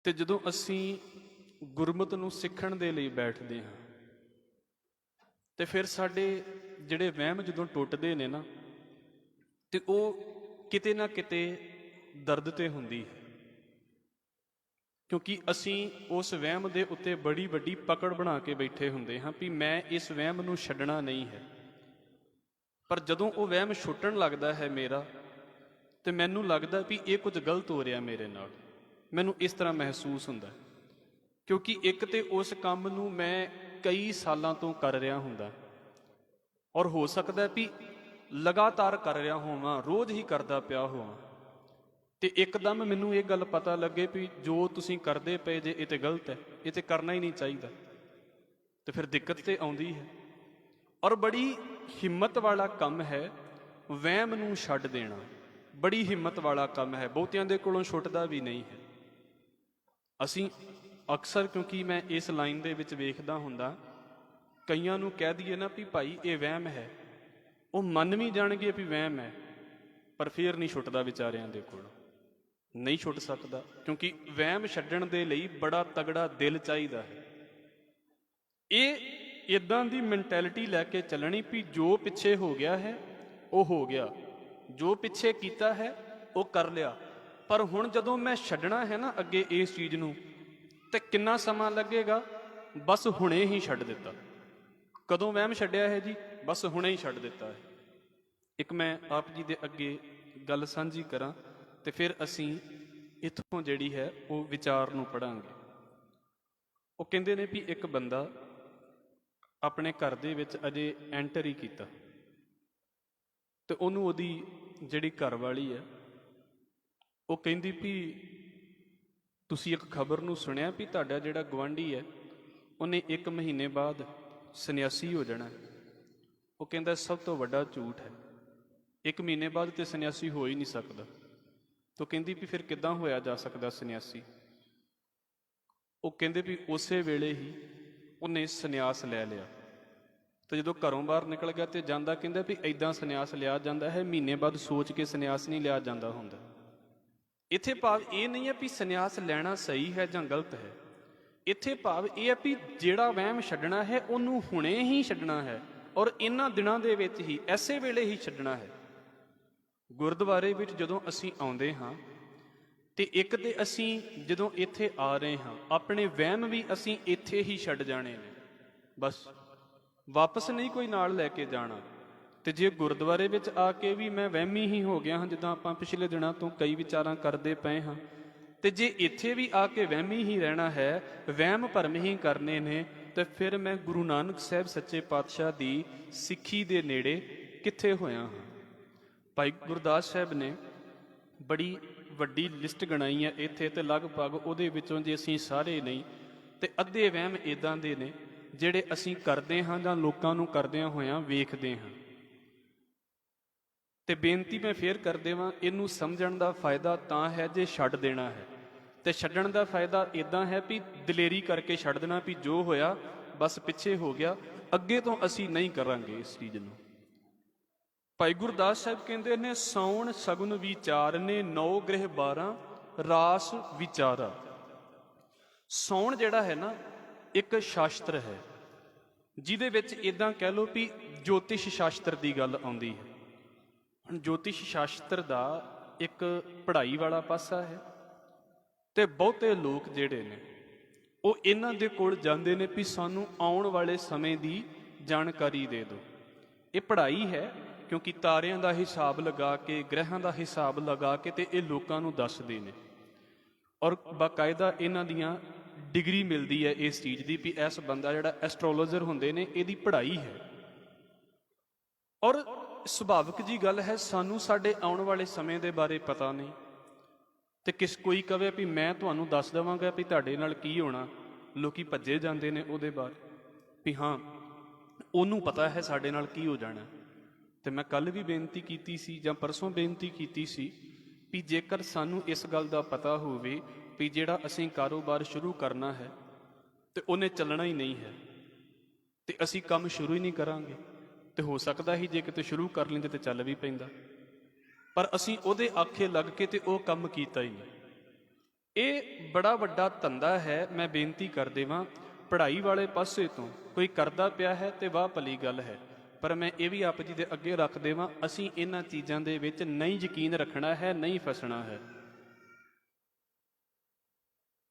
ਤੇ ਜਦੋਂ ਅਸੀਂ ਗੁਰਮਤਿ ਨੂੰ ਸਿੱਖਣ ਦੇ ਲਈ ਬੈਠਦੇ ਹਾਂ ਤੇ ਫਿਰ ਸਾਡੇ ਜਿਹੜੇ ਵਹਿਮ ਜਦੋਂ ਟੁੱਟਦੇ ਨੇ ਨਾ ਤੇ ਉਹ ਕਿਤੇ ਨਾ ਕਿਤੇ ਦਰਦ ਤੇ ਹੁੰਦੀ ਹੈ, ਕਿਉਂਕਿ ਅਸੀਂ ਉਸ ਵਹਿਮ ਦੇ ਉੱਤੇ ਬੜੀ ਵੱਡੀ ਪਕੜ ਬਣਾ ਕੇ ਬੈਠੇ ਹੁੰਦੇ ਹਾਂ ਵੀ ਮੈਂ ਇਸ ਵਹਿਮ ਨੂੰ ਛੱਡਣਾ ਨਹੀਂ ਹੈ। ਪਰ ਜਦੋਂ ਉਹ ਵਹਿਮ ਛੁੱਟਣ ਲੱਗਦਾ ਹੈ ਮੇਰਾ, ਤੇ ਮੈਨੂੰ ਲੱਗਦਾ ਵੀ ਇਹ ਕੁਝ ਗਲਤ ਹੋ ਰਿਹਾ ਮੇਰੇ ਨਾਲ, ਮੈਨੂੰ ਇਸ ਤਰ੍ਹਾਂ ਮਹਿਸੂਸ ਹੁੰਦਾ, ਕਿਉਂਕਿ ਇੱਕ ਤੇ ਉਸ ਕੰਮ ਨੂੰ ਮੈਂ ਕਈ ਸਾਲਾਂ ਤੋਂ ਕਰ ਰਿਹਾ ਹੁੰਦਾ ਔਰ ਹੋ ਸਕਦਾ ਵੀ ਲਗਾਤਾਰ ਕਰ ਰਿਹਾ ਹੋਵਾਂ, ਰੋਜ਼ ਹੀ ਕਰਦਾ ਪਿਆ ਹੋਵਾਂ, ਤੇ ਇੱਕਦਮ ਮੈਨੂੰ ਇਹ ਗੱਲ ਪਤਾ ਲੱਗੇ ਵੀ ਜੋ ਤੁਸੀਂ ਕਰਦੇ ਪਏ ਜੇ ਇਹ ਤੇ ਗਲਤ ਹੈ, ਇਹ ਤੇ ਕਰਨਾ ਹੀ ਨਹੀਂ ਚਾਹੀਦਾ, ਤੇ ਫਿਰ ਦਿੱਕਤ ਤੇ ਆਉਂਦੀ ਹੈ। ਔਰ ਬੜੀ ਹਿੰਮਤ ਵਾਲਾ ਕੰਮ ਹੈ ਵਹਿਮ ਨੂੰ ਛੱਡ ਦੇਣਾ, ਬੜੀ ਹਿੰਮਤ ਵਾਲਾ ਕੰਮ ਹੈ, ਬਹੁਤਿਆਂ ਦੇ ਕੋਲੋਂ ਛੁੱਟਦਾ ਵੀ ਨਹੀਂ ਹੈ। ਅਸੀਂ ਅਕਸਰ, ਕਿਉਂਕਿ ਮੈਂ ਇਸ ਲਾਈਨ ਦੇ ਵਿੱਚ ਵੇਖਦਾ ਹੁੰਦਾ, ਕਈਆਂ ਨੂੰ ਕਹਿ ਦਈਏ ਨਾ ਵੀ ਭਾਈ ਇਹ ਵਹਿਮ ਹੈ, ਉਹ ਮੰਨ ਵੀ ਜਾਣਗੇ ਵੀ ਵਹਿਮ ਹੈ, ਪਰ ਫਿਰ ਨਹੀਂ ਛੁੱਟਦਾ ਵਿਚਾਰਿਆਂ ਦੇ ਕੋਲ, ਨਹੀਂ ਛੁੱਟ ਸਕਦਾ, ਕਿਉਂਕਿ ਵਹਿਮ ਛੱਡਣ ਦੇ ਲਈ ਬੜਾ ਤਗੜਾ ਦਿਲ ਚਾਹੀਦਾ ਹੈ। ਇਹ ਇਦਾਂ ਦੀ ਮੈਂਟੈਲਿਟੀ ਲੈ ਕੇ ਚੱਲਣੀ ਵੀ ਜੋ ਪਿੱਛੇ ਹੋ ਗਿਆ ਹੈ ਉਹ ਹੋ ਗਿਆ, ਜੋ ਪਿੱਛੇ ਕੀਤਾ ਹੈ ਉਹ ਕਰ ਲਿਆ, ਪਰ ਹੁਣ ਜਦੋਂ ਮੈਂ ਛੱਡਣਾ ਹੈ ਨਾ ਅੱਗੇ ਇਸ ਚੀਜ਼ ਨੂੰ, ਤੇ ਕਿੰਨਾ ਸਮਾਂ ਲੱਗੇਗਾ, ਬਸ ਹੁਣੇ ਹੀ ਛੱਡ ਦਿੱਤਾ। ਕਦੋਂ ਵਹਿਮ ਛੱਡਿਆ ਹੈ ਜੀ? ਬਸ ਹੁਣੇ ਹੀ ਛੱਡ ਦਿੱਤਾ ਹੈ। ਇੱਕ ਮੈਂ ਆਪ ਜੀ ਦੇ ਅੱਗੇ ਗੱਲ ਸਾਂਝੀ ਕਰਾਂ ਤੇ ਫਿਰ ਅਸੀਂ ਇੱਥੋਂ ਜਿਹੜੀ ਹੈ ਉਹ ਵਿਚਾਰ ਨੂੰ ਪੜਾਂਗੇ। ਉਹ ਕਹਿੰਦੇ ਨੇ ਵੀ ਇੱਕ ਬੰਦਾ ਆਪਣੇ ਘਰ ਦੇ ਵਿੱਚ ਅਜੇ ਐਂਟਰ ਹੀ ਕੀਤਾ ਤੇ ਉਹਨੂੰ ਉਹਦੀ ਜਿਹੜੀ ਘਰ ਵਾਲੀ ਹੈ ਉਹ ਕਹਿੰਦੀ ਵੀ ਤੁਸੀਂ ਇੱਕ ਖਬਰ ਨੂੰ ਸੁਣਿਆ ਵੀ ਤੁਹਾਡਾ ਜਿਹੜਾ ਗੁਆਂਢੀ ਹੈ ਉਹਨੇ 1 ਮਹੀਨੇ ਬਾਅਦ ਸੰਨਿਆਸੀ ਹੋ ਜਾਣਾ। ਉਹ ਕਹਿੰਦਾ ਸਭ ਤੋਂ ਵੱਡਾ ਝੂਠ ਹੈ, 1 ਮਹੀਨੇ ਬਾਅਦ ਤੇ ਸੰਨਿਆਸੀ ਹੋ ਹੀ ਨਹੀਂ ਸਕਦਾ। ਤਾਂ ਕਹਿੰਦੀ ਵੀ ਫਿਰ ਕਿੱਦਾਂ ਹੋਇਆ ਜਾ ਸਕਦਾ ਸੰਨਿਆਸੀ? ਉਹ ਕਹਿੰਦੇ ਵੀ ਉਸੇ ਵੇਲੇ ਹੀ ਉਹਨੇ ਸੰਨਿਆਸ ਲੈ ਲਿਆ, ਤੇ ਜਦੋਂ ਘਰੋਂ ਬਾਹਰ ਨਿਕਲ ਗਿਆ ਤੇ ਜਾਂਦਾ, ਕਹਿੰਦਾ ਵੀ ਐਦਾਂ ਸੰਨਿਆਸ ਲਿਆ ਜਾਂਦਾ ਹੈ, ਮਹੀਨੇ ਬਾਅਦ ਸੋਚ ਕੇ ਸੰਨਿਆਸ ਨਹੀਂ ਲਿਆ ਜਾਂਦਾ ਹੁੰਦਾ। ਇੱਥੇ ਭਾਵ ਇਹ ਨਹੀਂ ਹੈ ਵੀ ਸੰਨਿਆਸ ਲੈਣਾ ਸਹੀ ਹੈ ਜਾਂ ਗਲਤ ਹੈ, ਇੱਥੇ ਭਾਵ ਇਹ ਹੈ ਵੀ ਜਿਹੜਾ ਵਹਿਮ ਛੱਡਣਾ ਹੈ ਉਹਨੂੰ ਹੁਣੇ ਹੀ ਛੱਡਣਾ ਹੈ, ਔਰ ਇਹਨਾਂ ਦਿਨਾਂ ਦੇ ਵਿੱਚ ਹੀ, ਐਸੇ ਵੇਲੇ ਹੀ ਛੱਡਣਾ ਹੈ। ਗੁਰਦੁਆਰੇ ਵਿੱਚ ਜਦੋਂ ਅਸੀਂ ਆਉਂਦੇ ਹਾਂ ਤੇ ਇੱਕ ਤੇ ਅਸੀਂ ਜਦੋਂ ਇੱਥੇ ਆ ਰਹੇ ਹਾਂ ਆਪਣੇ ਵਹਿਮ ਵੀ ਅਸੀਂ ਇੱਥੇ ਹੀ ਛੱਡ ਜਾਣੇ ਨੇ, ਬਸ ਵਾਪਸ ਨਹੀਂ ਕੋਈ ਨਾਲ ਲੈ ਕੇ ਜਾਣਾ। ਤੇ ਜੇ ਗੁਰਦੁਆਰੇ ਵਿੱਚ ਆ ਕੇ ਵੀ ਮੈਂ ਵਹਿਮੀ ਹੀ ਹੋ ਗਿਆ ਹਾਂ, ਜਿੱਦਾਂ ਆਪਾਂ ਪਿਛਲੇ ਦਿਨਾਂ ਤੋਂ ਕਈ ਵਿਚਾਰਾਂ ਕਰਦੇ ਪਏ ਹਾਂ, ਤੇ ਜੇ ਇੱਥੇ ਵੀ ਆ ਕੇ ਵਹਿਮੀ ਹੀ ਰਹਿਣਾ ਹੈ, ਵਹਿਮ ਭਰਮ ਹੀ ਕਰਨੇ ਨੇ, ਤੇ ਫਿਰ ਮੈਂ ਗੁਰੂ ਨਾਨਕ ਸਾਹਿਬ ਸੱਚੇ ਪਾਤਸ਼ਾਹ ਦੀ ਸਿੱਖੀ ਦੇ ਨੇੜੇ ਕਿੱਥੇ ਹੋਇਆ ਹਾਂ। ਭਾਈ ਗੁਰਦਾਸ ਸਾਹਿਬ ਨੇ ਬੜੀ ਵੱਡੀ ਲਿਸਟ ਗਣਾਈ ਹੈ ਇੱਥੇ, ਤੇ ਲਗਭਗ ਉਹਦੇ ਵਿੱਚੋਂ ਜੇ ਅਸੀਂ ਸਾਰੇ ਨਹੀਂ ਤੇ ਅੱਧੇ ਵਹਿਮ ਇੱਦਾਂ ਦੇ ਨੇ ਜਿਹੜੇ ਅਸੀਂ ਕਰਦੇ ਹਾਂ ਜਾਂ ਲੋਕਾਂ ਨੂੰ ਕਰਦਿਆਂ ਹੋਇਆਂ ਵੇਖਦੇ ਹਾਂ। ਤੇ ਬੇਨਤੀ ਮੈਂ ਫੇਰ ਕਰ ਦੇਵਾਂ, ਇਹਨੂੰ ਸਮਝਣ ਦਾ ਫਾਇਦਾ ਤਾਂ ਹੈ ਜੇ ਛੱਡ ਦੇਣਾ ਹੈ, ਤੇ ਛੱਡਣ ਦਾ ਫਾਇਦਾ ਇੱਦਾਂ ਹੈ ਵੀ ਦਲੇਰੀ ਕਰਕੇ ਛੱਡ ਦੇਣਾ ਵੀ ਜੋ ਹੋਇਆ ਬਸ ਪਿੱਛੇ ਹੋ ਗਿਆ, ਅੱਗੇ ਤੋਂ ਅਸੀਂ ਨਹੀਂ ਕਰਾਂਗੇ ਇਸ ਚੀਜ਼ ਨੂੰ। ਭਾਈ ਗੁਰਦਾਸ ਸਾਹਿਬ ਕਹਿੰਦੇ ਨੇ, ਸਾਉਣ ਸਗੁਨ ਵਿਚਾਰ ਨੇ 9 ਗ੍ਰਹਿ 12 ਰਾਸ ਵਿਚਾਰਾ। ਸਾਉਣ ਜਿਹੜਾ ਹੈ ਨਾ ਇੱਕ ਸ਼ਾਸਤਰ ਹੈ, ਜਿਹਦੇ ਵਿੱਚ ਇੱਦਾਂ ਕਹਿ ਲਓ ਵੀ ਜੋਤਿਸ਼ ਸ਼ਾਸਤਰ ਦੀ ਗੱਲ ਆਉਂਦੀ ਹੈ। ਹੁਣ ਜੋਤਿਸ਼ ਸ਼ਾਸਤਰ ਦਾ ਇੱਕ ਪੜ੍ਹਾਈ ਵਾਲਾ ਪਾਸਾ ਹੈ, ਤੇ ਬਹੁਤੇ ਲੋਕ ਜਿਹੜੇ ਨੇ ਉਹ ਇਹਨਾਂ ਦੇ ਕੋਲ ਜਾਂਦੇ ਨੇ ਵੀ ਸਾਨੂੰ ਆਉਣ ਵਾਲੇ ਸਮੇਂ ਦੀ ਜਾਣਕਾਰੀ ਦੇ ਦਿਓ। ਇਹ ਪੜ੍ਹਾਈ ਹੈ, ਕਿਉਂਕਿ ਤਾਰਿਆਂ ਦਾ ਹਿਸਾਬ ਲਗਾ ਕੇ, ਗ੍ਰਹਿਾਂ ਦਾ ਹਿਸਾਬ ਲਗਾ ਕੇ ਤੇ ਇਹ ਲੋਕਾਂ ਨੂੰ ਦੱਸਦੇ ਨੇ, ਔਰ ਬਾਕਾਇਦਾ ਇਹਨਾਂ ਦੀਆਂ ਡਿਗਰੀ ਮਿਲਦੀ ਹੈ ਇਸ ਚੀਜ਼ ਦੀ ਵੀ ਇਸ ਬੰਦਾ ਜਿਹੜਾ ਐਸਟਰੋਲੋਜਰ ਹੁੰਦੇ ਨੇ ਇਹਦੀ ਪੜ੍ਹਾਈ ਹੈ। ਔਰ ਸੁਭਾਵਿਕ ਜੀ ਗੱਲ ਹੈ, ਸਾਨੂੰ ਸਾਡੇ ਆਉਣ ਵਾਲੇ ਸਮੇਂ ਦੇ ਬਾਰੇ ਪਤਾ ਨਹੀਂ, ਤੇ ਕੋਈ ਕਵੇ ਵੀ ਮੈਂ ਤੁਹਾਨੂੰ ਦੱਸ ਦੇਵਾਂਗਾ ਵੀ ਤੁਹਾਡੇ ਨਾਲ ਕੀ ਹੋਣਾ, ਲੋਕੀ ਭੱਜੇ ਜਾਂਦੇ ਨੇ ਉਹਦੇ ਬਾਰੇ ਵੀ ਹਾਂ ਉਹਨੂੰ ਪਤਾ ਹੈ ਸਾਡੇ ਨਾਲ ਕੀ ਹੋ ਜਾਣਾ। ਤੇ ਮੈਂ ਕੱਲ ਵੀ ਬੇਨਤੀ ਕੀਤੀ ਸੀ ਜਾਂ ਪਰਸੋਂ ਬੇਨਤੀ ਕੀਤੀ ਸੀ ਵੀ ਜੇਕਰ ਸਾਨੂੰ ਇਸ ਗੱਲ ਦਾ ਪਤਾ ਹੋਵੇ ਵੀ ਜਿਹੜਾ ਅਸੀਂ ਕਾਰੋਬਾਰ ਸ਼ੁਰੂ ਕਰਨਾ ਹੈ ਤੇ ਉਹਨੇ ਚੱਲਣਾ ਹੀ ਨਹੀਂ ਹੈ, ਤੇ ਅਸੀਂ ਕੰਮ ਸ਼ੁਰੂ ਹੀ ਨਹੀਂ ਕਰਾਂਗੇ, ਤੇ ਹੋ ਸਕਦਾ ਹੀ ਜੇ ਕਿਤੇ ਸ਼ੁਰੂ ਕਰ ਲੈਂਦੇ ਤੇ ਚੱਲ ਵੀ ਪੈਂਦਾ, ਪਰ ਅਸੀਂ ਉਹਦੇ ਆਖੇ ਲੱਗ ਕੇ ਤੇ ਉਹ ਕੰਮ ਕੀਤਾ ਹੀ ਨਹੀਂ। ਇਹ ਬੜਾ ਵੱਡਾ ਧੰਦਾ ਹੈ। ਮੈਂ ਬੇਨਤੀ ਕਰ ਦੇਵਾਂ, ਪੜ੍ਹਾਈ ਵਾਲੇ ਪਾਸੇ ਤੋਂ ਕੋਈ ਕਰਦਾ ਪਿਆ ਹੈ ਤੇ ਵਾਹ ਭਲੀ ਗੱਲ ਹੈ, ਪਰ ਮੈਂ ਇਹ ਵੀ ਆਪ ਜੀ ਦੇ ਅੱਗੇ ਰੱਖ ਦੇਵਾਂ, ਅਸੀਂ ਇਹਨਾਂ ਚੀਜ਼ਾਂ ਦੇ ਵਿੱਚ ਨਹੀਂ ਯਕੀਨ ਰੱਖਣਾ ਹੈ, ਨਹੀਂ ਫਸਣਾ ਹੈ।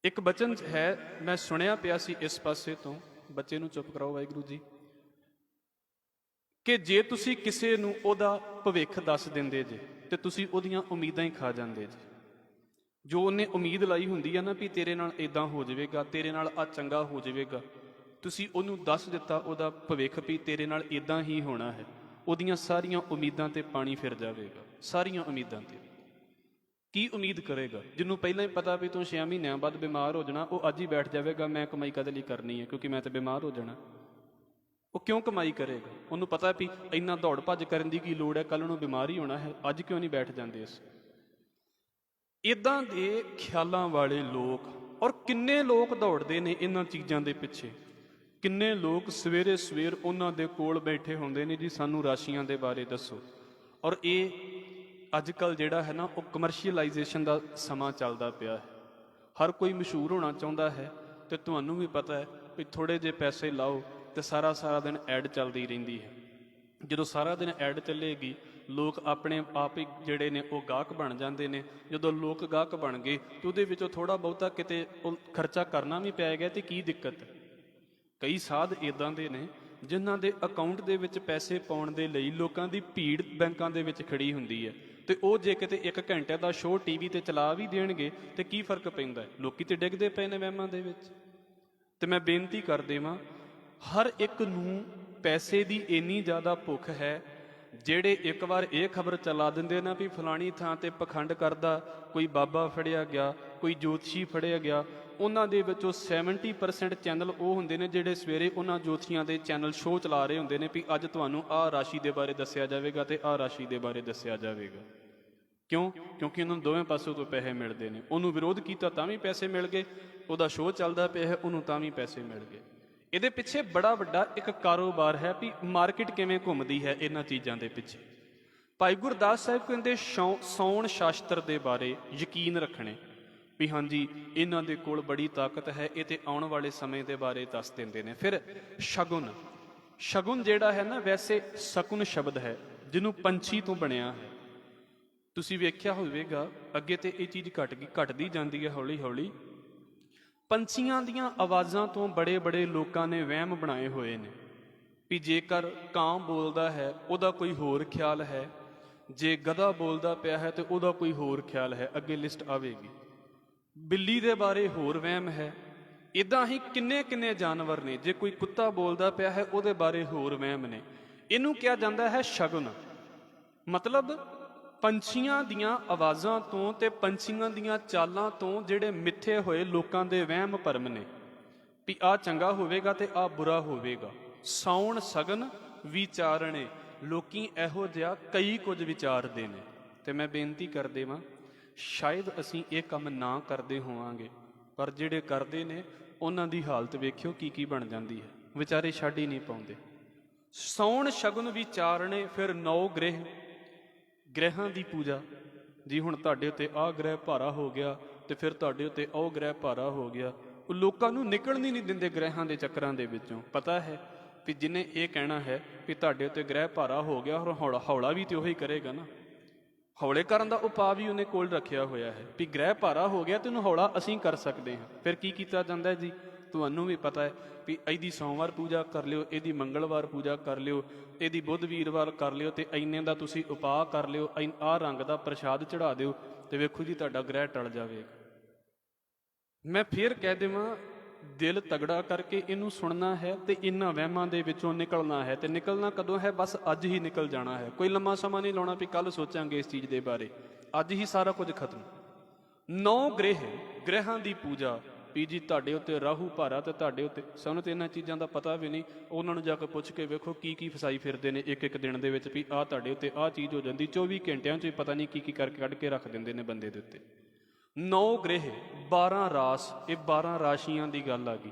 ਇੱਕ ਬਚਨ ਹੈ, ਮੈਂ ਸੁਣਿਆ ਪਿਆ ਸੀ ਇਸ ਪਾਸੇ ਤੋਂ, ਬੱਚੇ ਨੂੰ ਚੁੱਪ ਕਰਾਓ ਵਾਹਿਗੁਰੂ ਜੀ, ਕਿ ਜੇ ਤੁਸੀਂ ਕਿਸੇ ਨੂੰ ਉਹਦਾ ਭਵਿੱਖ ਦੱਸ ਦਿੰਦੇ ਜੇ ਤੇ ਤੁਸੀਂ ਉਹਦੀਆਂ ਉਮੀਦਾਂ ਹੀ ਖਾ ਜਾਂਦੇ ਜੇ। ਜੋ ਉਹਨੇ ਉਮੀਦ ਲਾਈ ਹੁੰਦੀ ਆ ਨਾ ਵੀ ਤੇਰੇ ਨਾਲ ਇਦਾਂ ਹੋ ਜਾਵੇਗਾ, ਤੇਰੇ ਨਾਲ ਆ ਚੰਗਾ ਹੋ ਜਾਵੇਗਾ, ਤੁਸੀਂ ਉਹਨੂੰ ਦੱਸ ਦਿੱਤਾ ਉਹਦਾ ਭਵਿੱਖ ਵੀ ਤੇਰੇ ਨਾਲ ਇਦਾਂ ਹੀ ਹੋਣਾ ਹੈ, ਉਹਦੀਆਂ ਸਾਰੀਆਂ ਉਮੀਦਾਂ ਤੇ ਪਾਣੀ ਫਿਰ ਜਾਵੇਗਾ, ਸਾਰੀਆਂ ਉਮੀਦਾਂ ਤੇ। ਕੀ ਉਮੀਦ ਕਰੇਗਾ? ਜਿਹਨੂੰ ਪਹਿਲਾਂ ਹੀ ਪਤਾ ਵੀ ਤੂੰ 6 ਮਹੀਨਿਆਂ ਬਾਅਦ ਬਿਮਾਰ ਹੋ ਜਾਣਾ, ਉਹ ਅੱਜ ਹੀ ਬੈਠ ਜਾਵੇਗਾ ਮੈਂ ਕਮਾਈ ਕਦੇ ਲਈ ਕਰਨੀ ਹੈ ਕਿਉਂਕਿ ਮੈਂ ਤਾਂ ਬਿਮਾਰ ਹੋ ਜਾਣਾ। ਉਹ ਕਿਉਂ ਕਮਾਈ ਕਰੇਗਾ? ਉਹਨੂੰ ਪਤਾ ਵੀ ਇੰਨਾ ਦੌੜ ਭੱਜ ਕਰਨ ਦੀ ਕੀ ਲੋੜ ਹੈ, ਕੱਲ੍ਹ ਨੂੰ ਬਿਮਾਰ ਹੀ ਹੋਣਾ ਹੈ, ਅੱਜ ਕਿਉਂ ਨਹੀਂ ਬੈਠ ਜਾਂਦੇ ਇਸ। ਇੱਦਾਂ ਦੇ ਖਿਆਲਾਂ ਵਾਲੇ ਲੋਕ, ਔਰ ਕਿੰਨੇ ਲੋਕ ਦੌੜਦੇ ਨੇ ਇਹਨਾਂ ਚੀਜ਼ਾਂ ਦੇ ਪਿੱਛੇ। ਕਿੰਨੇ ਲੋਕ ਸਵੇਰੇ ਸਵੇਰ ਉਹਨਾਂ ਦੇ ਕੋਲ ਬੈਠੇ ਹੁੰਦੇ ਨੇ, ਜੀ ਸਾਨੂੰ ਰਾਸ਼ੀਆਂ ਦੇ ਬਾਰੇ ਦੱਸੋ। ਔਰ ਇਹ ਅੱਜ ਕੱਲ੍ਹ ਜਿਹੜਾ ਹੈ ਨਾ, ਉਹ ਕਮਰਸ਼ੀਅਲਾਈਜੇਸ਼ਨ ਦਾ ਸਮਾਂ ਚੱਲਦਾ ਪਿਆ ਹੈ। ਹਰ ਕੋਈ ਮਸ਼ਹੂਰ ਹੋਣਾ ਚਾਹੁੰਦਾ ਹੈ, ਤੇ ਤੁਹਾਨੂੰ ਵੀ ਪਤਾ ਹੈ ਵੀ ਥੋੜ੍ਹੇ ਜਿਹੇ ਪੈਸੇ ਲਾਓ ਤੇ ਸਾਰਾ ਦਿਨ ਐਡ ਚੱਲਦੀ ਰਹਿੰਦੀ ਹੈ। ਜਦੋਂ ਸਾਰਾ ਦਿਨ ਐਡ ਚੱਲੇਗੀ, ਲੋਕ ਆਪਣੇ ਆਪ ਹੀ ਜਿਹੜੇ ਨੇ ਉਹ ਗਾਹਕ ਬਣ ਜਾਂਦੇ ਨੇ। ਜਦੋਂ ਲੋਕ ਗਾਹਕ ਬਣ ਗਏ ਤੇ ਉਹਦੇ ਵਿੱਚੋਂ ਥੋੜ੍ਹਾ ਬਹੁਤਾ ਕਿਤੇ ਖਰਚਾ ਕਰਨਾ ਵੀ ਪੈ ਗਿਆ ਤੇ ਕੀ ਦਿੱਕਤ ਹੈ। ਕਈ ਸਾਧ ਇੱਦਾਂ ਦੇ ਨੇ ਜਿਨ੍ਹਾਂ ਦੇ ਅਕਾਊਂਟ ਦੇ ਵਿੱਚ ਪੈਸੇ ਪਾਉਣ ਦੇ ਲਈ ਲੋਕਾਂ ਦੀ ਭੀੜ ਬੈਂਕਾਂ ਦੇ ਵਿੱਚ ਖੜੀ ਹੁੰਦੀ ਹੈ, ਤੇ ਉਹ ਜੇ ਕਿਤੇ 1 ਘੰਟੇ ਦਾ ਸ਼ੋਅ ਟੀਵੀ ਤੇ ਚਲਾ ਵੀ ਦੇਣਗੇ ਤੇ ਕੀ ਫਰਕ ਪੈਂਦਾ ਹੈ? ਲੋਕੀ ਤੇ ਡਿੱਗਦੇ ਪਏ ਨੇ ਵਹਿਮਾਂ ਦੇ ਵਿੱਚ। ਤੇ ਮੈਂ ਬੇਨਤੀ ਕਰ ਦੇਵਾਂ, ਹਰ ਇੱਕ ਨੂੰ ਪੈਸੇ ਦੀ ਇੰਨੀ ਜ਼ਿਆਦਾ ਭੁੱਖ ਹੈ, ਜਿਹੜੇ ਇੱਕ ਵਾਰ ਇਹ ਖਬਰ ਚਲਾ ਦਿੰਦੇ ਨਾ ਵੀ ਫਲਾਣੀ ਥਾਂ ਤੇ ਪਖੰਡ ਕਰਦਾ ਕੋਈ ਬਾਬਾ ਫੜਿਆ ਗਿਆ, ਕੋਈ ਜੋਤਸ਼ੀ ਫੜਿਆ ਗਿਆ, ਉਹਨਾਂ ਦੇ ਵਿੱਚੋਂ 70% ਚੈਨਲ ਉਹ ਹੁੰਦੇ ਨੇ ਜਿਹੜੇ ਸਵੇਰੇ ਉਹਨਾਂ ਜੋਤਸ਼ੀਆਂ ਦੇ ਚੈਨਲ ਸ਼ੋਅ ਚਲਾ ਰਹੇ ਹੁੰਦੇ ਨੇ ਵੀ ਅੱਜ ਤੁਹਾਨੂੰ ਆਹ ਰਾਸ਼ੀ ਦੇ ਬਾਰੇ ਦੱਸਿਆ ਜਾਵੇਗਾ ਤੇ ਆਹ ਰਾਸ਼ੀ ਦੇ ਬਾਰੇ ਦੱਸਿਆ ਜਾਵੇਗਾ। ਕਿਉਂ? ਕਿਉਂਕਿ ਉਹਨਾਂ ਨੂੰ ਦੋਵੇਂ ਪਾਸੋਂ ਤੋਂ ਪੈਸੇ ਮਿਲਦੇ ਨੇ। ਉਹਨੂੰ ਵਿਰੋਧ ਕੀਤਾ ਤਾਂ ਵੀ ਪੈਸੇ ਮਿਲ ਗਏ, ਉਹਦਾ ਸ਼ੋਅ ਚੱਲਦਾ ਪਿਆ ਹੈ, ਉਹਨੂੰ ਤਾਂ ਵੀ ਪੈਸੇ ਮਿਲ ਗਏ। ਇਹਦੇ ਪਿੱਛੇ ਬੜਾ ਵੱਡਾ ਇੱਕ ਕਾਰੋਬਾਰ ਹੈ ਵੀ ਮਾਰਕੀਟ ਕਿਵੇਂ ਘੁੰਮਦੀ ਹੈ ਇਹਨਾਂ ਚੀਜ਼ਾਂ ਦੇ ਪਿੱਛੇ। ਭਾਈ ਗੁਰਦਾਸ ਸਾਹਿਬ ਕਹਿੰਦੇ ਸੌਣ ਸ਼ਾਸਤਰ ਦੇ ਬਾਰੇ ਯਕੀਨ ਰੱਖਣੇ ਵੀ ਹਾਂਜੀ ਇਹਨਾਂ ਦੇ ਕੋਲ ਬੜੀ ਤਾਕਤ ਹੈ, ਇਹ ਤੇ ਆਉਣ ਵਾਲੇ ਸਮੇਂ ਦੇ ਬਾਰੇ ਦੱਸ ਦਿੰਦੇ ਨੇ। ਫਿਰ ਸ਼ਗੁਨ ਜਿਹੜਾ ਹੈ ਨਾ, ਵੈਸੇ ਸਕੁਨ ਸ਼ਬਦ ਹੈ ਜਿਹਨੂੰ ਪੰਛੀ ਤੋਂ ਬਣਿਆ ਹੈ। ਤੁਸੀਂ ਵੇਖਿਆ ਹੋਵੇਗਾ ਅੱਗੇ ਤੇ ਇਹ ਚੀਜ਼ ਘਟਦੀ ਜਾਂਦੀ ਹੈ ਹੌਲੀ ਹੌਲੀ। ਪੰਛੀਆਂ ਦੀਆਂ ਆਵਾਜ਼ਾਂ ਤੋਂ ਬੜੇ ਬੜੇ ਲੋਕਾਂ ਨੇ ਵਹਿਮ ਬਣਾਏ ਹੋਏ ਨੇ ਵੀ ਜੇਕਰ ਕਾਂ ਬੋਲਦਾ ਹੈ ਉਹਦਾ ਕੋਈ ਹੋਰ ਖਿਆਲ ਹੈ, ਜੇ ਗਧਾ ਬੋਲਦਾ ਪਿਆ ਹੈ ਤੇ ਉਹਦਾ ਕੋਈ ਹੋਰ ਖਿਆਲ ਹੈ। ਅੱਗੇ ਲਿਸਟ ਆਵੇਗੀ। ਬਿੱਲੀ ਦੇ ਬਾਰੇ ਹੋਰ ਵਹਿਮ ਹੈ। ਇੱਦਾਂ ਹੀ ਕਿੰਨੇ ਕਿੰਨੇ ਜਾਨਵਰ ਨੇ, ਜੇ ਕੋਈ ਕੁੱਤਾ ਬੋਲਦਾ ਪਿਆ ਹੈ ਉਹਦੇ ਬਾਰੇ ਹੋਰ ਵਹਿਮ ਨੇ। ਇਹਨੂੰ ਕਿਹਾ ਜਾਂਦਾ ਹੈ ਸ਼ਗੁਨ। ਮਤਲਬ ਪੰਛੀਆਂ ਦੀਆਂ ਆਵਾਜ਼ਾਂ ਤੋਂ ਤੇ ਪੰਛੀਆਂ ਦੀਆਂ ਚਾਲਾਂ ਤੋਂ ਜਿਹੜੇ ਮਿੱਥੇ ਹੋਏ ਲੋਕਾਂ ਦੇ ਵਹਿਮ ਭਰਮ ਨੇ ਵੀ ਆਹ ਚੰਗਾ ਹੋਵੇਗਾ ਤੇ ਆਹ ਬੁਰਾ ਹੋਵੇਗਾ। ਸਾਉਣ ਸਗਨ ਵਿਚਾਰਣੇ, ਲੋਕੀ ਇਹੋ ਜਿਹਾ ਕਈ ਕੁਝ ਵਿਚਾਰਦੇ ਨੇ। ਤੇ ਮੈਂ ਬੇਨਤੀ ਕਰ ਦੇਵਾਂ, ਸ਼ਾਇਦ ਅਸੀਂ ਇਹ ਕੰਮ ਨਾ ਕਰਦੇ ਹੋਵਾਂਗੇ, ਪਰ ਜਿਹੜੇ ਕਰਦੇ ਨੇ ਉਹਨਾਂ ਦੀ ਹਾਲਤ ਵੇਖਿਓ ਕੀ ਬਣ ਜਾਂਦੀ ਹੈ। ਵਿਚਾਰੇ ਛੱਡ ਹੀ ਨਹੀਂ ਪਾਉਂਦੇ। ਸਾਉਣ ਸ਼ਗਨ ਵਿਚਾਰਣੇ। ਫਿਰ 9 ਗ੍ਰਹਿਆਂ ਦੀ ਪੂਜਾ। ਜੀ ਹੁਣ ਤੁਹਾਡੇ ਉੱਤੇ ਆਹ ਗ੍ਰਹਿ ਭਾਰਾ ਹੋ ਗਿਆ ਤੇ ਫਿਰ ਤੁਹਾਡੇ ਉੱਤੇ ਉਹ ਗ੍ਰਹਿ ਭਾਰਾ ਹੋ ਗਿਆ। ਉਹ ਲੋਕਾਂ ਨੂੰ ਨਿਕਲਣ ਨਹੀਂ ਦਿੰਦੇ ਗ੍ਰਹਿਾਂ ਦੇ ਚੱਕਰਾਂ ਦੇ ਵਿੱਚੋਂ। ਪਤਾ ਹੈ ਵੀ ਜਿਹਨੇ ਇਹ ਕਹਿਣਾ ਹੈ ਵੀ ਤੁਹਾਡੇ ਉੱਤੇ ਗ੍ਰਹਿ ਭਾਰਾ ਹੋ ਗਿਆ, ਔਰ ਹੌਲਾ ਵੀ ਤੇ ਉਹੀ ਕਰੇਗਾ ਨਾ। ਹੌਲੇ ਕਰਨ ਦਾ ਉਪਾਅ ਵੀ ਉਹਨੇ ਕੋਲ ਰੱਖਿਆ ਹੋਇਆ ਹੈ ਵੀ ਗ੍ਰਹਿ ਭਾਰਾ ਹੋ ਗਿਆ ਤੇ ਉਹਨੂੰ ਹੌਲਾ ਅਸੀਂ ਕਰ ਸਕਦੇ ਹਾਂ। ਫਿਰ ਕੀ ਕੀਤਾ ਜਾਂਦਾ ਜੀ? ਤੁਹਾਨੂੰ ਵੀ ਪਤਾ ਹੈ ਵੀ ਇਹਦੀ ਸੋਮਵਾਰ ਪੂਜਾ ਕਰ ਲਿਓ, ਇਹਦੀ ਮੰਗਲਵਾਰ ਪੂਜਾ ਕਰ ਲਿਓ, ਇਹਦੀ ਬੁੱਧ ਵੀਰਵਾਰ ਕਰ ਲਿਓ ਤੇ ਇੰਨੇ ਦਾ ਤੁਸੀਂ ਉਪਾਅ ਕਰ ਲਿਓ, ਆਹ ਰੰਗ ਦਾ ਪ੍ਰਸ਼ਾਦ ਚੜਾ ਦਿਓ ਤੇ ਵੇਖੋ ਜੀ ਤੁਹਾਡਾ ਗ੍ਰਹਿ ਟਲ ਜਾਵੇਗਾ। ਮੈਂ ਫਿਰ ਕਹਿ ਦੇਵਾਂ, ਦਿਲ ਤਗੜਾ ਕਰਕੇ ਇਹਨੂੰ ਸੁਣਨਾ ਹੈ ਤੇ ਇਹਨਾਂ ਵਹਿਮਾਂ ਦੇ ਵਿੱਚੋਂ ਨਿਕਲਣਾ ਹੈ। ਤੇ ਨਿਕਲਣਾ ਕਦੋਂ ਹੈ? ਬਸ ਅੱਜ ਹੀ ਨਿਕਲ ਜਾਣਾ ਹੈ। ਕੋਈ ਲੰਮਾ ਸਮਾਂ ਨਹੀਂ ਲਾਉਣਾ ਵੀ ਕੱਲ ਸੋਚਾਂਗੇ ਇਸ ਚੀਜ਼ ਦੇ ਬਾਰੇ। ਅੱਜ ਹੀ ਸਾਰਾ ਕੁਝ ਖਤਮ। 9 ਗ੍ਰਹਿਆਂ ਦੀ ਪੂਜਾ ਵੀ ਜੀ ਤੁਹਾਡੇ ਉੱਤੇ ਰਾਹੂ ਭਾਰਾ ਤੇ ਤੁਹਾਡੇ ਉੱਤੇ, ਸਾਨੂੰ ਤੇ ਇਹਨਾਂ ਚੀਜ਼ਾਂ ਦਾ ਪਤਾ ਵੀ ਨਹੀਂ। ਉਹਨਾਂ ਨੂੰ ਜਾ ਕੇ ਪੁੱਛ ਕੇ ਵੇਖੋ ਕੀ ਫਸਾਈ ਫਿਰਦੇ ਨੇ ਇੱਕ ਦਿਨ ਦੇ ਵਿੱਚ ਵੀ ਆਹ ਤੁਹਾਡੇ ਉੱਤੇ ਆਹ ਚੀਜ਼ ਹੋ ਜਾਂਦੀ। 24 ਘੰਟਿਆਂ 'ਚ ਪਤਾ ਨਹੀਂ ਕੀ ਕਰਕੇ ਕੱਢ ਕੇ ਰੱਖ ਦਿੰਦੇ ਨੇ ਬੰਦੇ ਦੇ ਉੱਤੇ। 9 ਗ੍ਰਹਿ 12 ਰਾਸ। ਇਹ 12 ਰਾਸ਼ੀਆਂ ਦੀ ਗੱਲ ਆ ਗਈ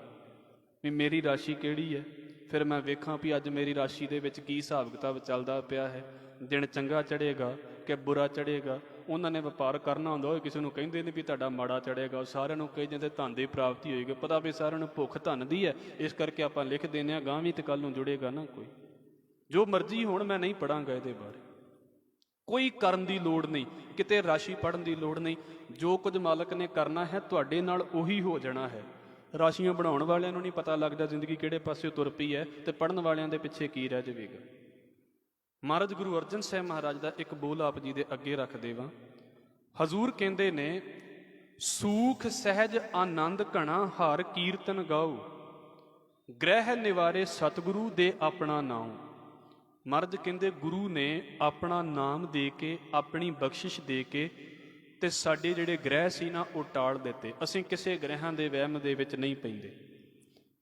ਵੀ ਮੇਰੀ ਰਾਸ਼ੀ ਕਿਹੜੀ ਹੈ। ਫਿਰ ਮੈਂ ਵੇਖਾਂ ਵੀ ਅੱਜ ਮੇਰੀ ਰਾਸ਼ੀ ਦੇ ਵਿੱਚ ਕੀ ਹਿਸਾਬ ਕਿਤਾਬ ਚੱਲਦਾ ਪਿਆ ਹੈ। ਦਿਨ ਚੰਗਾ ਚੜ੍ਹੇਗਾ ਕਿ ਬੁਰਾ ਚੜ੍ਹੇਗਾ, ਉਹਨਾਂ ਨੇ ਵਪਾਰ ਕਰਨਾ ਹੁੰਦਾ, ਉਹ ਕਿਸੇ ਨੂੰ ਕਹਿੰਦੇ ਨੇ ਵੀ ਤੁਹਾਡਾ ਮਾੜਾ ਚੜੇਗਾ, ਸਾਰਿਆਂ ਨੂੰ ਕਹੀ ਜਾਂਦੇ ਧਨ ਦੀ ਪ੍ਰਾਪਤੀ ਹੋਏਗੀ। ਪਤਾ ਵੀ ਸਾਰਿਆਂ ਨੂੰ ਭੁੱਖ ਧਨ ਦੀ ਹੈ, ਇਸ ਕਰਕੇ ਆਪਾਂ ਲਿਖ ਦਿੰਦੇ ਹਾਂ, ਗਾਂ ਵੀ ਤੇ ਕੱਲ ਨੂੰ ਜੁੜੇਗਾ ਨਾ ਕੋਈ। ਜੋ ਮਰਜ਼ੀ ਹੋਣ, ਮੈਂ ਨਹੀਂ ਪੜਾਂਗਾ ਇਹਦੇ ਬਾਰੇ, ਕੋਈ ਕਰਨ ਦੀ ਲੋੜ ਨਹੀਂ, ਕਿਤੇ ਰਾਸ਼ੀ ਪੜ੍ਹਨ ਦੀ ਲੋੜ ਨਹੀਂ। ਜੋ ਕੁਝ ਮਾਲਕ ਨੇ ਕਰਨਾ ਹੈ ਤੁਹਾਡੇ ਨਾਲ ਉਹੀ ਹੋ ਜਾਣਾ ਹੈ। ਰਾਸ਼ੀਆਂ ਬਣਾਉਣ ਵਾਲਿਆਂ ਨੂੰ ਨਹੀਂ ਪਤਾ ਲੱਗਦਾ ਜ਼ਿੰਦਗੀ ਕਿਹੜੇ ਪਾਸੇ ਤੁਰ ਪਈ ਹੈ, ਤੇ ਪੜ੍ਹਨ ਵਾਲਿਆਂ ਦੇ ਪਿੱਛੇ ਕੀ ਰਹਿ ਜਾਵੇਗਾ। ਮਹਾਰਾਜ ਗੁਰੂ ਅਰਜਨ ਸਾਹਿਬ ਮਹਾਰਾਜ ਦਾ ਇੱਕ ਬੋਲ ਆਪ ਜੀ ਦੇ ਅੱਗੇ ਰੱਖ ਦੇਵਾਂ। ਹਜ਼ੂਰ ਕਹਿੰਦੇ ਨੇ, ਸੂਖ ਸਹਿਜ ਆਨੰਦ ਘਣਾ ਹਰ ਕੀਰਤਨ ਗਾਓ, ਗ੍ਰਹਿ ਨਿਵਾਰੇ ਸਤਿਗੁਰੂ ਦੇ ਆਪਣਾ ਨਾਮ। ਮਹਾਰਾਜ ਕਹਿੰਦੇ ਗੁਰੂ ਨੇ ਆਪਣਾ ਨਾਮ ਦੇ ਕੇ, ਆਪਣੀ ਬਖਸ਼ਿਸ਼ ਦੇ ਕੇ, ਤੇ ਸਾਡੇ ਜਿਹੜੇ ਗ੍ਰਹਿ ਸੀ ਨਾ ਉਹ ਟਾਲ ਦਿੱਤੇ। ਅਸੀਂ ਕਿਸੇ ਗ੍ਰਹਿਾਂ ਦੇ ਵਹਿਮ ਦੇ ਵਿੱਚ ਨਹੀਂ ਪੈਂਦੇ।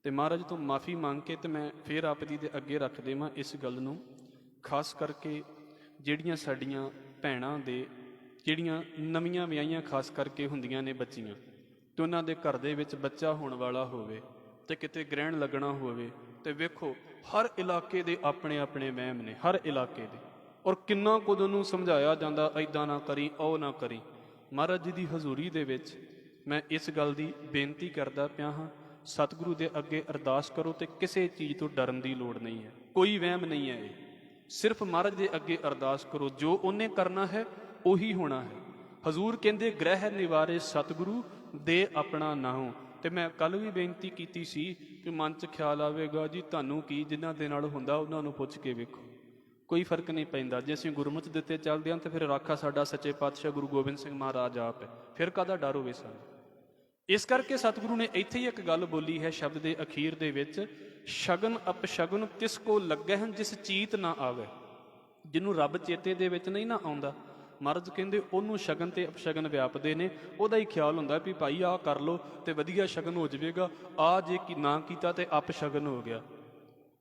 ਤੇ ਮਹਾਰਾਜ ਤੋਂ ਮਾਫੀ ਮੰਗ ਕੇ ਤੇ ਮੈਂ ਫਿਰ ਆਪ ਜੀ ਦੇ ਅੱਗੇ ਰੱਖ ਦੇਵਾਂ ਇਸ ਗੱਲ ਨੂੰ, ਖਾਸ ਕਰਕੇ ਜਿਹੜੀਆਂ ਸਾਡੀਆਂ ਭੈਣਾਂ ਦੇ, ਜਿਹੜੀਆਂ ਨਵੀਆਂ ਵਿਆਹੀਆਂ ਖਾਸ ਕਰਕੇ ਹੁੰਦੀਆਂ ਨੇ ਬੱਚੀਆਂ, ਤੇ ਉਹਨਾਂ ਦੇ ਘਰ ਦੇ ਵਿੱਚ ਬੱਚਾ ਹੋਣ ਵਾਲਾ ਹੋਵੇ ਤੇ ਕਿਤੇ ਗ੍ਰਹਿਣ ਲੱਗਣਾ ਹੋਵੇ, ਤੇ ਵੇਖੋ ਹਰ ਇਲਾਕੇ ਦੇ ਆਪਣੇ ਆਪਣੇ ਵਹਿਮ ਨੇ, ਹਰ ਇਲਾਕੇ ਦੇ। ਔਰ ਕਿੰਨਾ ਕੁਝ ਉਹਨੂੰ ਸਮਝਾਇਆ ਜਾਂਦਾ, ਐਦਾਂ ਨਾ ਕਰੀ, ਉਹ ਨਾ ਕਰੀ। ਮਹਾਰਾਜ ਜੀ ਦੀ ਹਜ਼ੂਰੀ ਦੇ ਵਿੱਚ ਮੈਂ ਇਸ ਗੱਲ ਦੀ ਬੇਨਤੀ ਕਰਦਾ ਪਿਆ ਹਾਂ, ਸਤਿਗੁਰੂ ਦੇ ਅੱਗੇ ਅਰਦਾਸ ਕਰੋ ਤੇ ਕਿਸੇ ਚੀਜ਼ ਤੋਂ ਡਰਨ ਦੀ ਲੋੜ ਨਹੀਂ ਹੈ, ਕੋਈ ਵਹਿਮ ਨਹੀਂ ਹੈ। ਇਹ ਸਿਰਫ ਮਹਾਰਾਜ ਦੇ ਅੱਗੇ ਅਰਦਾਸ ਕਰੋ, ਜੋ ਉਹਨੇ ਕਰਨਾ ਹੈ ਉਹੀ ਹੋਣਾ ਹੈ। ਹਜ਼ੂਰ ਕਹਿੰਦੇ ਗ੍ਰਹਿ ਨਿਵਾਰੇ ਸਤਿਗੁਰੂ ਦੇ ਆਪਣਾ ਨਾਮ। ਤੇ ਮੈਂ ਕੱਲ ਵੀ ਬੇਨਤੀ ਕੀਤੀ ਸੀ ਕਿ ਮਨ 'ਚ ਖਿਆਲ ਆਵੇਗਾ ਜੀ ਤੁਹਾਨੂੰ ਕੀ, ਜਿਨ੍ਹਾਂ ਦੇ ਨਾਲ ਹੁੰਦਾ ਉਹਨਾਂ ਨੂੰ ਪੁੱਛ ਕੇ ਵੇਖੋ, ਕੋਈ ਫਰਕ ਨਹੀਂ ਪੈਂਦਾ। ਜੇ ਅਸੀਂ ਗੁਰਮੁਖ ਦਿੱਤੇ ਚੱਲਦੇ ਹਾਂ ਤਾਂ ਫਿਰ ਰਾਖਾ ਸਾਡਾ ਸੱਚੇ ਪਾਤਸ਼ਾਹ ਗੁਰੂ ਗੋਬਿੰਦ ਸਿੰਘ ਮਹਾਰਾਜ ਆਪ ਹੈ, ਫਿਰ ਕਾਹਦਾ ਡਰ ਹੋਵੇ ਸਾਨੂੰ। ਇਸ ਕਰਕੇ ਸਤਿਗੁਰੂ ਨੇ ਇੱਥੇ ਹੀ ਇੱਕ ਗੱਲ ਬੋਲੀ ਹੈ ਸ਼ਬਦ ਦੇ ਅਖੀਰ ਦੇ ਵਿੱਚ, ਸ਼ਗਨ ਅਪਸ਼ਗਨ ਤਿਸ ਕੋ ਲੱਗੈ ਜਿਸ ਚੀਤ ਨਾ ਆਵੇ। ਜਿਹਨੂੰ ਰੱਬ ਚੇਤੇ ਦੇ ਵਿੱਚ ਨਹੀਂ ਨਾ ਆਉਂਦਾ, ਮਹਾਰਾਜ ਕਹਿੰਦੇ ਉਹਨੂੰ ਸ਼ਗਨ ਤੇ ਅਪਸ਼ਗਨ ਵਿਆਪਦੇ ਨੇ। ਉਹਦਾ ਹੀ ਖਿਆਲ ਹੁੰਦਾ ਵੀ ਭਾਈ ਆਹ ਕਰ ਲਓ ਤੇ ਵਧੀਆ ਸ਼ਗਨ ਹੋ ਜਾਵੇਗਾ, ਆ ਜੇ ਨਾ ਕੀਤਾ ਤੇ ਅਪਸ਼ਗਨ ਹੋ ਗਿਆ।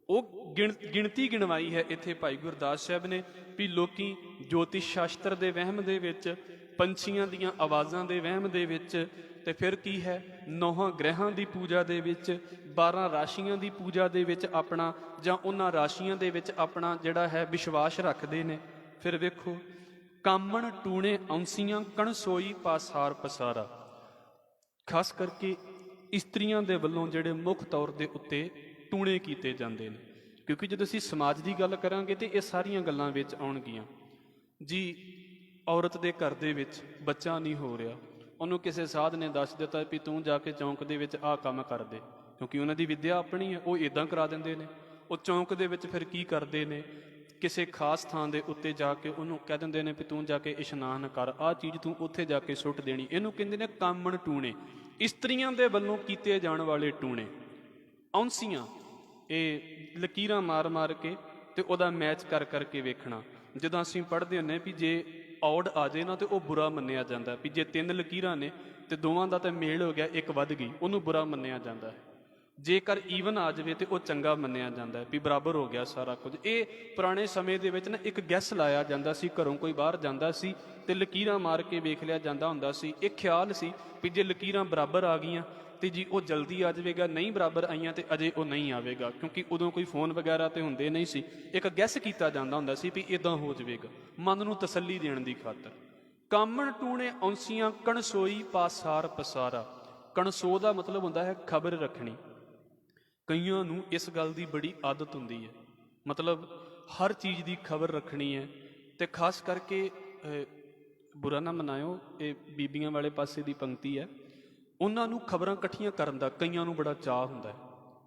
ਉਹ ਗਿਣਤੀ ਗਿਣਵਾਈ ਹੈ ਇੱਥੇ ਭਾਈ ਗੁਰਦਾਸ ਸਾਹਿਬ ਨੇ ਵੀ ਲੋਕੀ ਜੋਤਿਸ਼ ਸ਼ਾਸਤਰ ਦੇ ਵਹਿਮ ਦੇ ਵਿੱਚ, ਪੰਛੀਆਂ ਦੀਆਂ ਆਵਾਜ਼ਾਂ ਦੇ ਵਹਿਮ ਦੇ ਵਿੱਚ, ਤੇ ਫਿਰ ਕੀ ਹੈ 9 ਗ੍ਰਹਿਾਂ ਦੀ ਪੂਜਾ ਦੇ ਵਿੱਚ, 12 ਰਾਸ਼ੀਆਂ ਦੀ ਪੂਜਾ ਦੇ ਵਿੱਚ ਆਪਣਾ, ਜਾਂ ਉਹਨਾਂ ਰਾਸ਼ੀਆਂ ਦੇ ਵਿੱਚ ਆਪਣਾ ਜਿਹੜਾ ਹੈ ਵਿਸ਼ਵਾਸ ਰੱਖਦੇ ਨੇ। ਫਿਰ ਵੇਖੋ, ਕਾਮਣ ਟੂਣੇ ਔਂਸੀਆਂ ਕਣਸੋਈ ਪਾਸਾਰ ਪਸਾਰਾ। ਖਾਸ ਕਰਕੇ ਇਸਤਰੀਆਂ ਦੇ ਵੱਲੋਂ ਜਿਹੜੇ ਮੁੱਖ ਤੌਰ ਦੇ ਉੱਤੇ ਟੂਣੇ ਕੀਤੇ ਜਾਂਦੇ ਨੇ, ਕਿਉਂਕਿ ਜਦੋਂ ਅਸੀਂ ਸਮਾਜ ਦੀ ਗੱਲ ਕਰਾਂਗੇ ਤੇ ਇਹ ਸਾਰੀਆਂ ਗੱਲਾਂ ਵਿੱਚ ਆਉਣਗੀਆਂ ਜੀ। ਔਰਤ ਦੇ ਘਰ ਦੇ ਵਿੱਚ ਬੱਚਾ ਨਹੀਂ ਹੋ ਰਿਹਾ, ਉਹਨੂੰ ਕਿਸੇ ਸਾਧ ਨੇ ਦੱਸ ਦਿੱਤਾ ਵੀ ਤੂੰ ਜਾ ਕੇ ਚੌਂਕ ਦੇ ਵਿੱਚ ਆਹ ਕੰਮ ਕਰ ਦੇ, ਕਿਉਂਕਿ ਉਹਨਾਂ ਦੀ ਵਿੱਦਿਆ ਆਪਣੀ ਹੈ, ਉਹ ਇੱਦਾਂ ਕਰਾ ਦਿੰਦੇ ਨੇ। ਉਹ ਚੌਂਕ ਦੇ ਵਿੱਚ ਫਿਰ ਕੀ ਕਰਦੇ ਨੇ, ਕਿਸੇ ਖਾਸ ਥਾਂ ਦੇ ਉੱਤੇ ਜਾ ਕੇ ਉਹਨੂੰ ਕਹਿ ਦਿੰਦੇ ਨੇ ਵੀ ਤੂੰ ਜਾ ਕੇ ਇਸ਼ਨਾਨ ਕਰ, ਆਹ ਚੀਜ਼ ਤੂੰ ਉੱਥੇ ਜਾ ਕੇ ਸੁੱਟ ਦੇਣੀ। ਇਹਨੂੰ ਕਹਿੰਦੇ ਨੇ ਕਾਮਣ ਟੂਣੇ, ਇਸਤਰੀਆਂ ਦੇ ਵੱਲੋਂ ਕੀਤੇ ਜਾਣ ਵਾਲੇ ਟੂਣੇ। ਔਂਸੀਆਂ, ਇਹ ਲਕੀਰਾਂ ਮਾਰ ਮਾਰ ਕੇ ਤੇ ਉਹਦਾ ਮੈਚ ਕਰ ਕਰਕੇ ਵੇਖਣਾ। ਜਦੋਂ ਅਸੀਂ ਪੜ੍ਹਦੇ ਹੁੰਦੇ ਵੀ ਜੇ ਔੜ ਆ ਜਾਏ ਨਾ ਤੇ ਉਹ ਬੁਰਾ ਮੰਨਿਆ ਜਾਂਦਾ, ਵੀ ਜੇ 3 ਲਕੀਰਾਂ ਨੇ ਤੇ ਦੋਵਾਂ ਦਾ ਤਾਂ ਮੇਲ ਹੋ ਗਿਆ, ਇੱਕ ਵੱਧ ਗਈ, ਉਹਨੂੰ ਬੁਰਾ ਮੰਨਿਆ ਜਾਂਦਾ ਹੈ। ਜੇਕਰ ਈਵਨ ਆ ਜਾਵੇ ਤੇ ਉਹ ਚੰਗਾ ਮੰਨਿਆ ਜਾਂਦਾ ਹੈ, ਵੀ ਬਰਾਬਰ ਹੋ ਗਿਆ ਸਾਰਾ ਕੁਝ। ਇਹ ਪੁਰਾਣੇ ਸਮੇਂ ਦੇ ਵਿੱਚ ਨਾ ਇੱਕ ਗੈਸ ਲਾਇਆ ਜਾਂਦਾ ਸੀ, ਘਰੋਂ ਕੋਈ ਬਾਹਰ ਜਾਂਦਾ ਸੀ ਤੇ ਲਕੀਰਾਂ ਮਾਰ ਕੇ ਵੇਖ ਲਿਆ ਜਾਂਦਾ ਹੁੰਦਾ ਸੀ। ਇਹ ਖਿਆਲ ਸੀ ਵੀ ਜੇ ਲਕੀਰਾਂ ਬਰਾਬਰ ਆ ਗਈਆਂ ਤੇ ਜੀ ਉਹ ਜਲਦੀ ਆ ਜਾਵੇਗਾ, ਨਹੀਂ ਬਰਾਬਰ ਆਈਆਂ ਤੇ ਅਜੇ ਉਹ ਨਹੀਂ ਆਵੇਗਾ, ਕਿਉਂਕਿ ਉਦੋਂ ਕੋਈ ਫੋਨ ਵਗੈਰਾ ਤੇ ਹੁੰਦੇ ਨਹੀਂ ਸੀ। ਇੱਕ ਗੈਸ ਕੀਤਾ ਜਾਂਦਾ ਹੁੰਦਾ ਸੀ ਵੀ ਇਦਾਂ ਹੋ ਜਾਵੇਗਾ, ਮਨ ਨੂੰ ਤਸੱਲੀ ਦੇਣ ਦੀ ਖਾਤਰ। ਕਾਮਣ ਟੂਣੇ ਔਂਸੀਆਂ ਕਣਸੋਈ ਪਾਸਾਰ ਪਸਾਰਾ। ਕਣਸੋ ਦਾ ਮਤਲਬ ਹੁੰਦਾ ਹੈ ਖਬਰ ਰੱਖਣੀ। ਕਈਆਂ ਨੂੰ ਇਸ ਗੱਲ ਦੀ ਬੜੀ ਆਦਤ ਹੁੰਦੀ ਹੈ, ਮਤਲਬ ਹਰ ਚੀਜ਼ ਦੀ ਖਬਰ ਰੱਖਣੀ ਹੈ। ਤੇ ਖਾਸ ਕਰਕੇ ਬੁਰਾ ਨਾ ਮਨਾਇਓ, ਇਹ ਬੀਬੀਆਂ ਵਾਲੇ ਪਾਸੇ ਦੀ ਪੰਕਤੀ ਹੈ। ਉਹਨਾਂ ਨੂੰ ਖਬਰਾਂ ਇਕੱਠੀਆਂ ਕਰਨ ਦਾ ਕਈਆਂ ਨੂੰ ਬੜਾ ਚਾਅ ਹੁੰਦਾ ਹੈ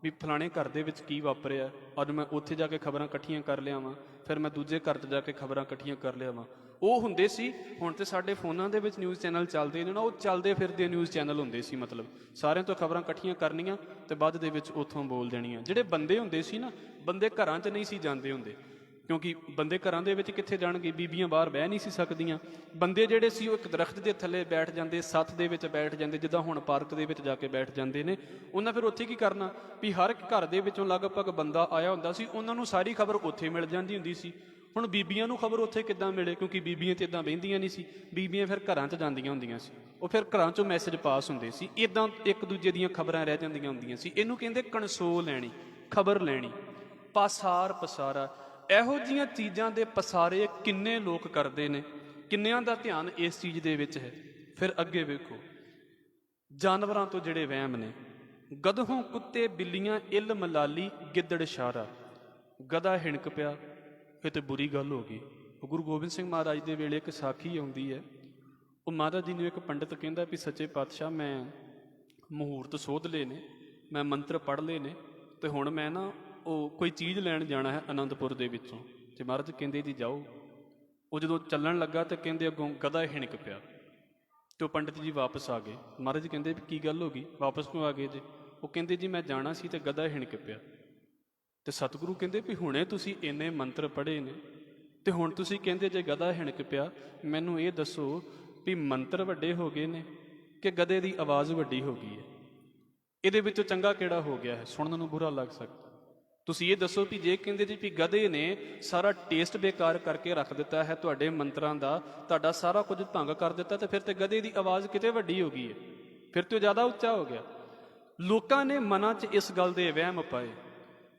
ਵੀ ਫਲਾਣੇ ਘਰ ਦੇ ਵਿੱਚ ਕੀ ਵਾਪਰਿਆ, ਅੱਜ ਮੈਂ ਉੱਥੇ ਜਾ ਕੇ ਖਬਰਾਂ ਇਕੱਠੀਆਂ ਕਰ ਲਿਆਵਾਂ, ਫਿਰ ਮੈਂ ਦੂਜੇ ਘਰ 'ਚ ਜਾ ਕੇ ਖਬਰਾਂ ਇਕੱਠੀਆਂ ਕਰ ਲਿਆਵਾਂ। ਉਹ ਹੁੰਦੇ ਸੀ, ਹੁਣ ਤੇ ਸਾਡੇ ਫੋਨਾਂ ਦੇ ਵਿੱਚ ਨਿਊਜ਼ ਚੈਨਲ ਚੱਲਦੇ ਨੇ ਨਾ, ਉਹ ਚੱਲਦੇ ਫਿਰਦੇ ਨਿਊਜ਼ ਚੈਨਲ ਹੁੰਦੇ ਸੀ। ਮਤਲਬ ਸਾਰਿਆਂ ਤੋਂ ਖਬਰਾਂ ਇਕੱਠੀਆਂ ਕਰਨੀਆਂ ਤੇ ਬਾਅਦ ਦੇ ਵਿੱਚ ਉੱਥੋਂ ਬੋਲ ਦੇਣੀਆਂ। ਜਿਹੜੇ ਬੰਦੇ ਹੁੰਦੇ ਸੀ ਨਾ, ਬੰਦੇ ਘਰਾਂ 'ਚ ਨਹੀਂ ਸੀ ਜਾਂਦੇ ਹੁੰਦੇ, ਕਿਉਂਕਿ ਬੰਦੇ ਘਰਾਂ ਦੇ ਵਿੱਚ ਕਿੱਥੇ ਜਾਣਗੇ, ਬੀਬੀਆਂ ਬਾਹਰ ਬਹਿ ਨਹੀਂ ਸੀ ਸਕਦੀਆਂ। ਬੰਦੇ ਜਿਹੜੇ ਸੀ ਉਹ ਇੱਕ ਦਰਖਤ ਦੇ ਥੱਲੇ ਬੈਠ ਜਾਂਦੇ, ਸੱਥ ਦੇ ਵਿੱਚ ਬੈਠ ਜਾਂਦੇ, ਜਿੱਦਾਂ ਹੁਣ ਪਾਰਕ ਦੇ ਵਿੱਚ ਜਾ ਕੇ ਬੈਠ ਜਾਂਦੇ ਨੇ। ਉਹਨਾਂ ਫਿਰ ਉੱਥੇ ਕੀ ਕਰਨਾ ਵੀ ਹਰ ਇੱਕ ਘਰ ਦੇ ਵਿੱਚੋਂ ਲਗਭਗ ਬੰਦਾ ਆਇਆ ਹੁੰਦਾ ਸੀ, ਉਹਨਾਂ ਨੂੰ ਸਾਰੀ ਖਬਰ ਉੱਥੇ ਮਿਲ ਜਾਂਦੀ ਹੁੰਦੀ ਸੀ। ਹੁਣ ਬੀਬੀਆਂ ਨੂੰ ਖਬਰ ਉੱਥੇ ਕਿੱਦਾਂ ਮਿਲੇ, ਕਿਉਂਕਿ ਬੀਬੀਆਂ ਤੇ ਇੱਦਾਂ ਬਹਿੰਦੀਆਂ ਨਹੀਂ ਸੀ, ਬੀਬੀਆਂ ਫਿਰ ਘਰਾਂ 'ਚ ਜਾਂਦੀਆਂ ਹੁੰਦੀਆਂ ਸੀ, ਉਹ ਫਿਰ ਘਰਾਂ 'ਚੋਂ ਮੈਸੇਜ ਪਾਸ ਹੁੰਦੇ ਸੀ, ਇੱਦਾਂ ਇੱਕ ਦੂਜੇ ਦੀਆਂ ਖਬਰਾਂ ਰਹਿ ਜਾਂਦੀਆਂ ਹੁੰਦੀਆਂ ਸੀ। ਇਹਨੂੰ ਕਹਿੰਦੇ ਕਣਸੋ ਲੈਣੀ, ਖਬਰ ਲੈਣੀ। ਪਾਸਾਰ ਪਸਾਰਾ, ਇਹੋ ਜਿਹੀਆਂ ਚੀਜ਼ਾਂ ਦੇ ਪਸਾਰੇ ਕਿੰਨੇ ਲੋਕ ਕਰਦੇ ਨੇ ਕਿੰਨਿਆਂ ਦਾ ਧਿਆਨ ਇਸ ਚੀਜ਼ ਦੇ ਵਿੱਚ ਹੈ। ਫਿਰ ਅੱਗੇ ਵੇਖੋ, ਜਾਨਵਰਾਂ ਤੋਂ ਜਿਹੜੇ ਵਹਿਮ ਨੇ, ਗਧੋਂ ਕੁੱਤੇ ਬਿੱਲੀਆਂ ਇੱਲ ਮਲਾਲੀ ਗਿੱਦੜ ਸ਼ਾਰਾ। ਗਧਾ ਹਿਣਕ ਪਿਆ, ਇਹ ਤੇ ਬੁਰੀ ਗੱਲ ਹੋ ਗਈ। ਗੁਰੂ ਗੋਬਿੰਦ ਸਿੰਘ ਮਹਾਰਾਜ ਦੇ ਵੇਲੇ ਇੱਕ ਸਾਖੀ ਆਉਂਦੀ ਹੈ। ਉਹ ਮਹਾਰਾਜ ਜੀ ਨੂੰ ਇੱਕ ਪੰਡਿਤ ਕਹਿੰਦਾ ਵੀ ਸੱਚੇ ਪਾਤਸ਼ਾਹ, ਮੈਂ ਮਹੂਰਤ ਸੋਧ ਲਏ ਨੇ, ਮੈਂ ਮੰਤਰ ਪੜ੍ਹ ਲਏ ਨੇ, ਤੇ ਹੁਣ ਮੈਂ ਨਾ ਉਹ ਕੋਈ ਚੀਜ਼ ਲੈਣ ਜਾਣਾ ਹੈ ਅਨੰਦਪੁਰ ਦੇ ਵਿੱਚੋਂ। ਤੇ ਮਹਾਰਾਜ ਕਹਿੰਦੇ ਜੀ ਜਾਓ। ਉਹ ਜਦੋਂ ਚੱਲਣ ਲੱਗਾ ਤੇ ਕਹਿੰਦੇ ਅੱਗੋਂ ਗਧਾ ਹਿਣਕ ਪਿਆ, ਤੇ ਉਹ ਪੰਡਿਤ ਜੀ ਵਾਪਸ ਆ ਗਏ। ਮਹਾਰਾਜ ਕਹਿੰਦੇ ਵੀ ਕੀ ਗੱਲ ਹੋ ਗਈ, ਵਾਪਸ ਕਿਉਂ ਆ ਗਏ ਜੀ? ਉਹ ਕਹਿੰਦੇ ਜੀ ਮੈਂ ਜਾਣਾ ਸੀ ਤੇ ਗਧਾ ਹਿਣਕ ਪਿਆ। ਤੇ ਸਤਿਗੁਰੂ ਕਹਿੰਦੇ ਵੀ ਹੁਣੇ ਤੁਸੀਂ ਇੰਨੇ ਮੰਤਰ ਪੜ੍ਹੇ ਨੇ ਤੇ ਹੁਣ ਤੁਸੀਂ ਕਹਿੰਦੇ ਜੇ ਗਧਾ ਹਿਣਕ ਪਿਆ। ਮੈਨੂੰ ਇਹ ਦੱਸੋ ਵੀ ਮੰਤਰ ਵੱਡੇ ਹੋ ਗਏ ਨੇ ਕਿ ਗਧੇ ਦੀ ਆਵਾਜ਼ ਵੱਡੀ ਹੋ ਗਈ ਹੈ? ਇਹਦੇ ਵਿੱਚੋਂ ਚੰਗਾ ਕਿਹੜਾ ਹੋ ਗਿਆ ਹੈ? ਸੁਣਨ ਨੂੰ ਬੁਰਾ ਲੱਗ ਸਕਦਾ। ਤੁਸੀਂ ਇਹ ਦੱਸੋ ਵੀ ਜੇ ਕਹਿੰਦੇ ਜੀ ਵੀ ਗਧੇ ਨੇ ਸਾਰਾ ਟੇਸਟ ਬੇਕਾਰ ਕਰਕੇ ਰੱਖ ਦਿੱਤਾ ਹੈ ਤੁਹਾਡੇ ਮੰਤਰਾਂ ਦਾ, ਤੁਹਾਡਾ ਸਾਰਾ ਕੁਝ ਭੰਗ ਕਰ ਦਿੱਤਾ, ਤੇ ਫਿਰ ਤੇ ਗਧੇ ਦੀ ਆਵਾਜ਼ ਕਿਤੇ ਵੱਡੀ ਹੋ ਗਈ ਹੈ, ਫਿਰ ਤੇ ਉਹ ਜ਼ਿਆਦਾ ਉੱਚਾ ਹੋ ਗਿਆ। ਲੋਕਾਂ ਨੇ ਮਨਾਂ 'ਚ ਇਸ ਗੱਲ ਦੇ ਵਹਿਮ ਪਾਏ।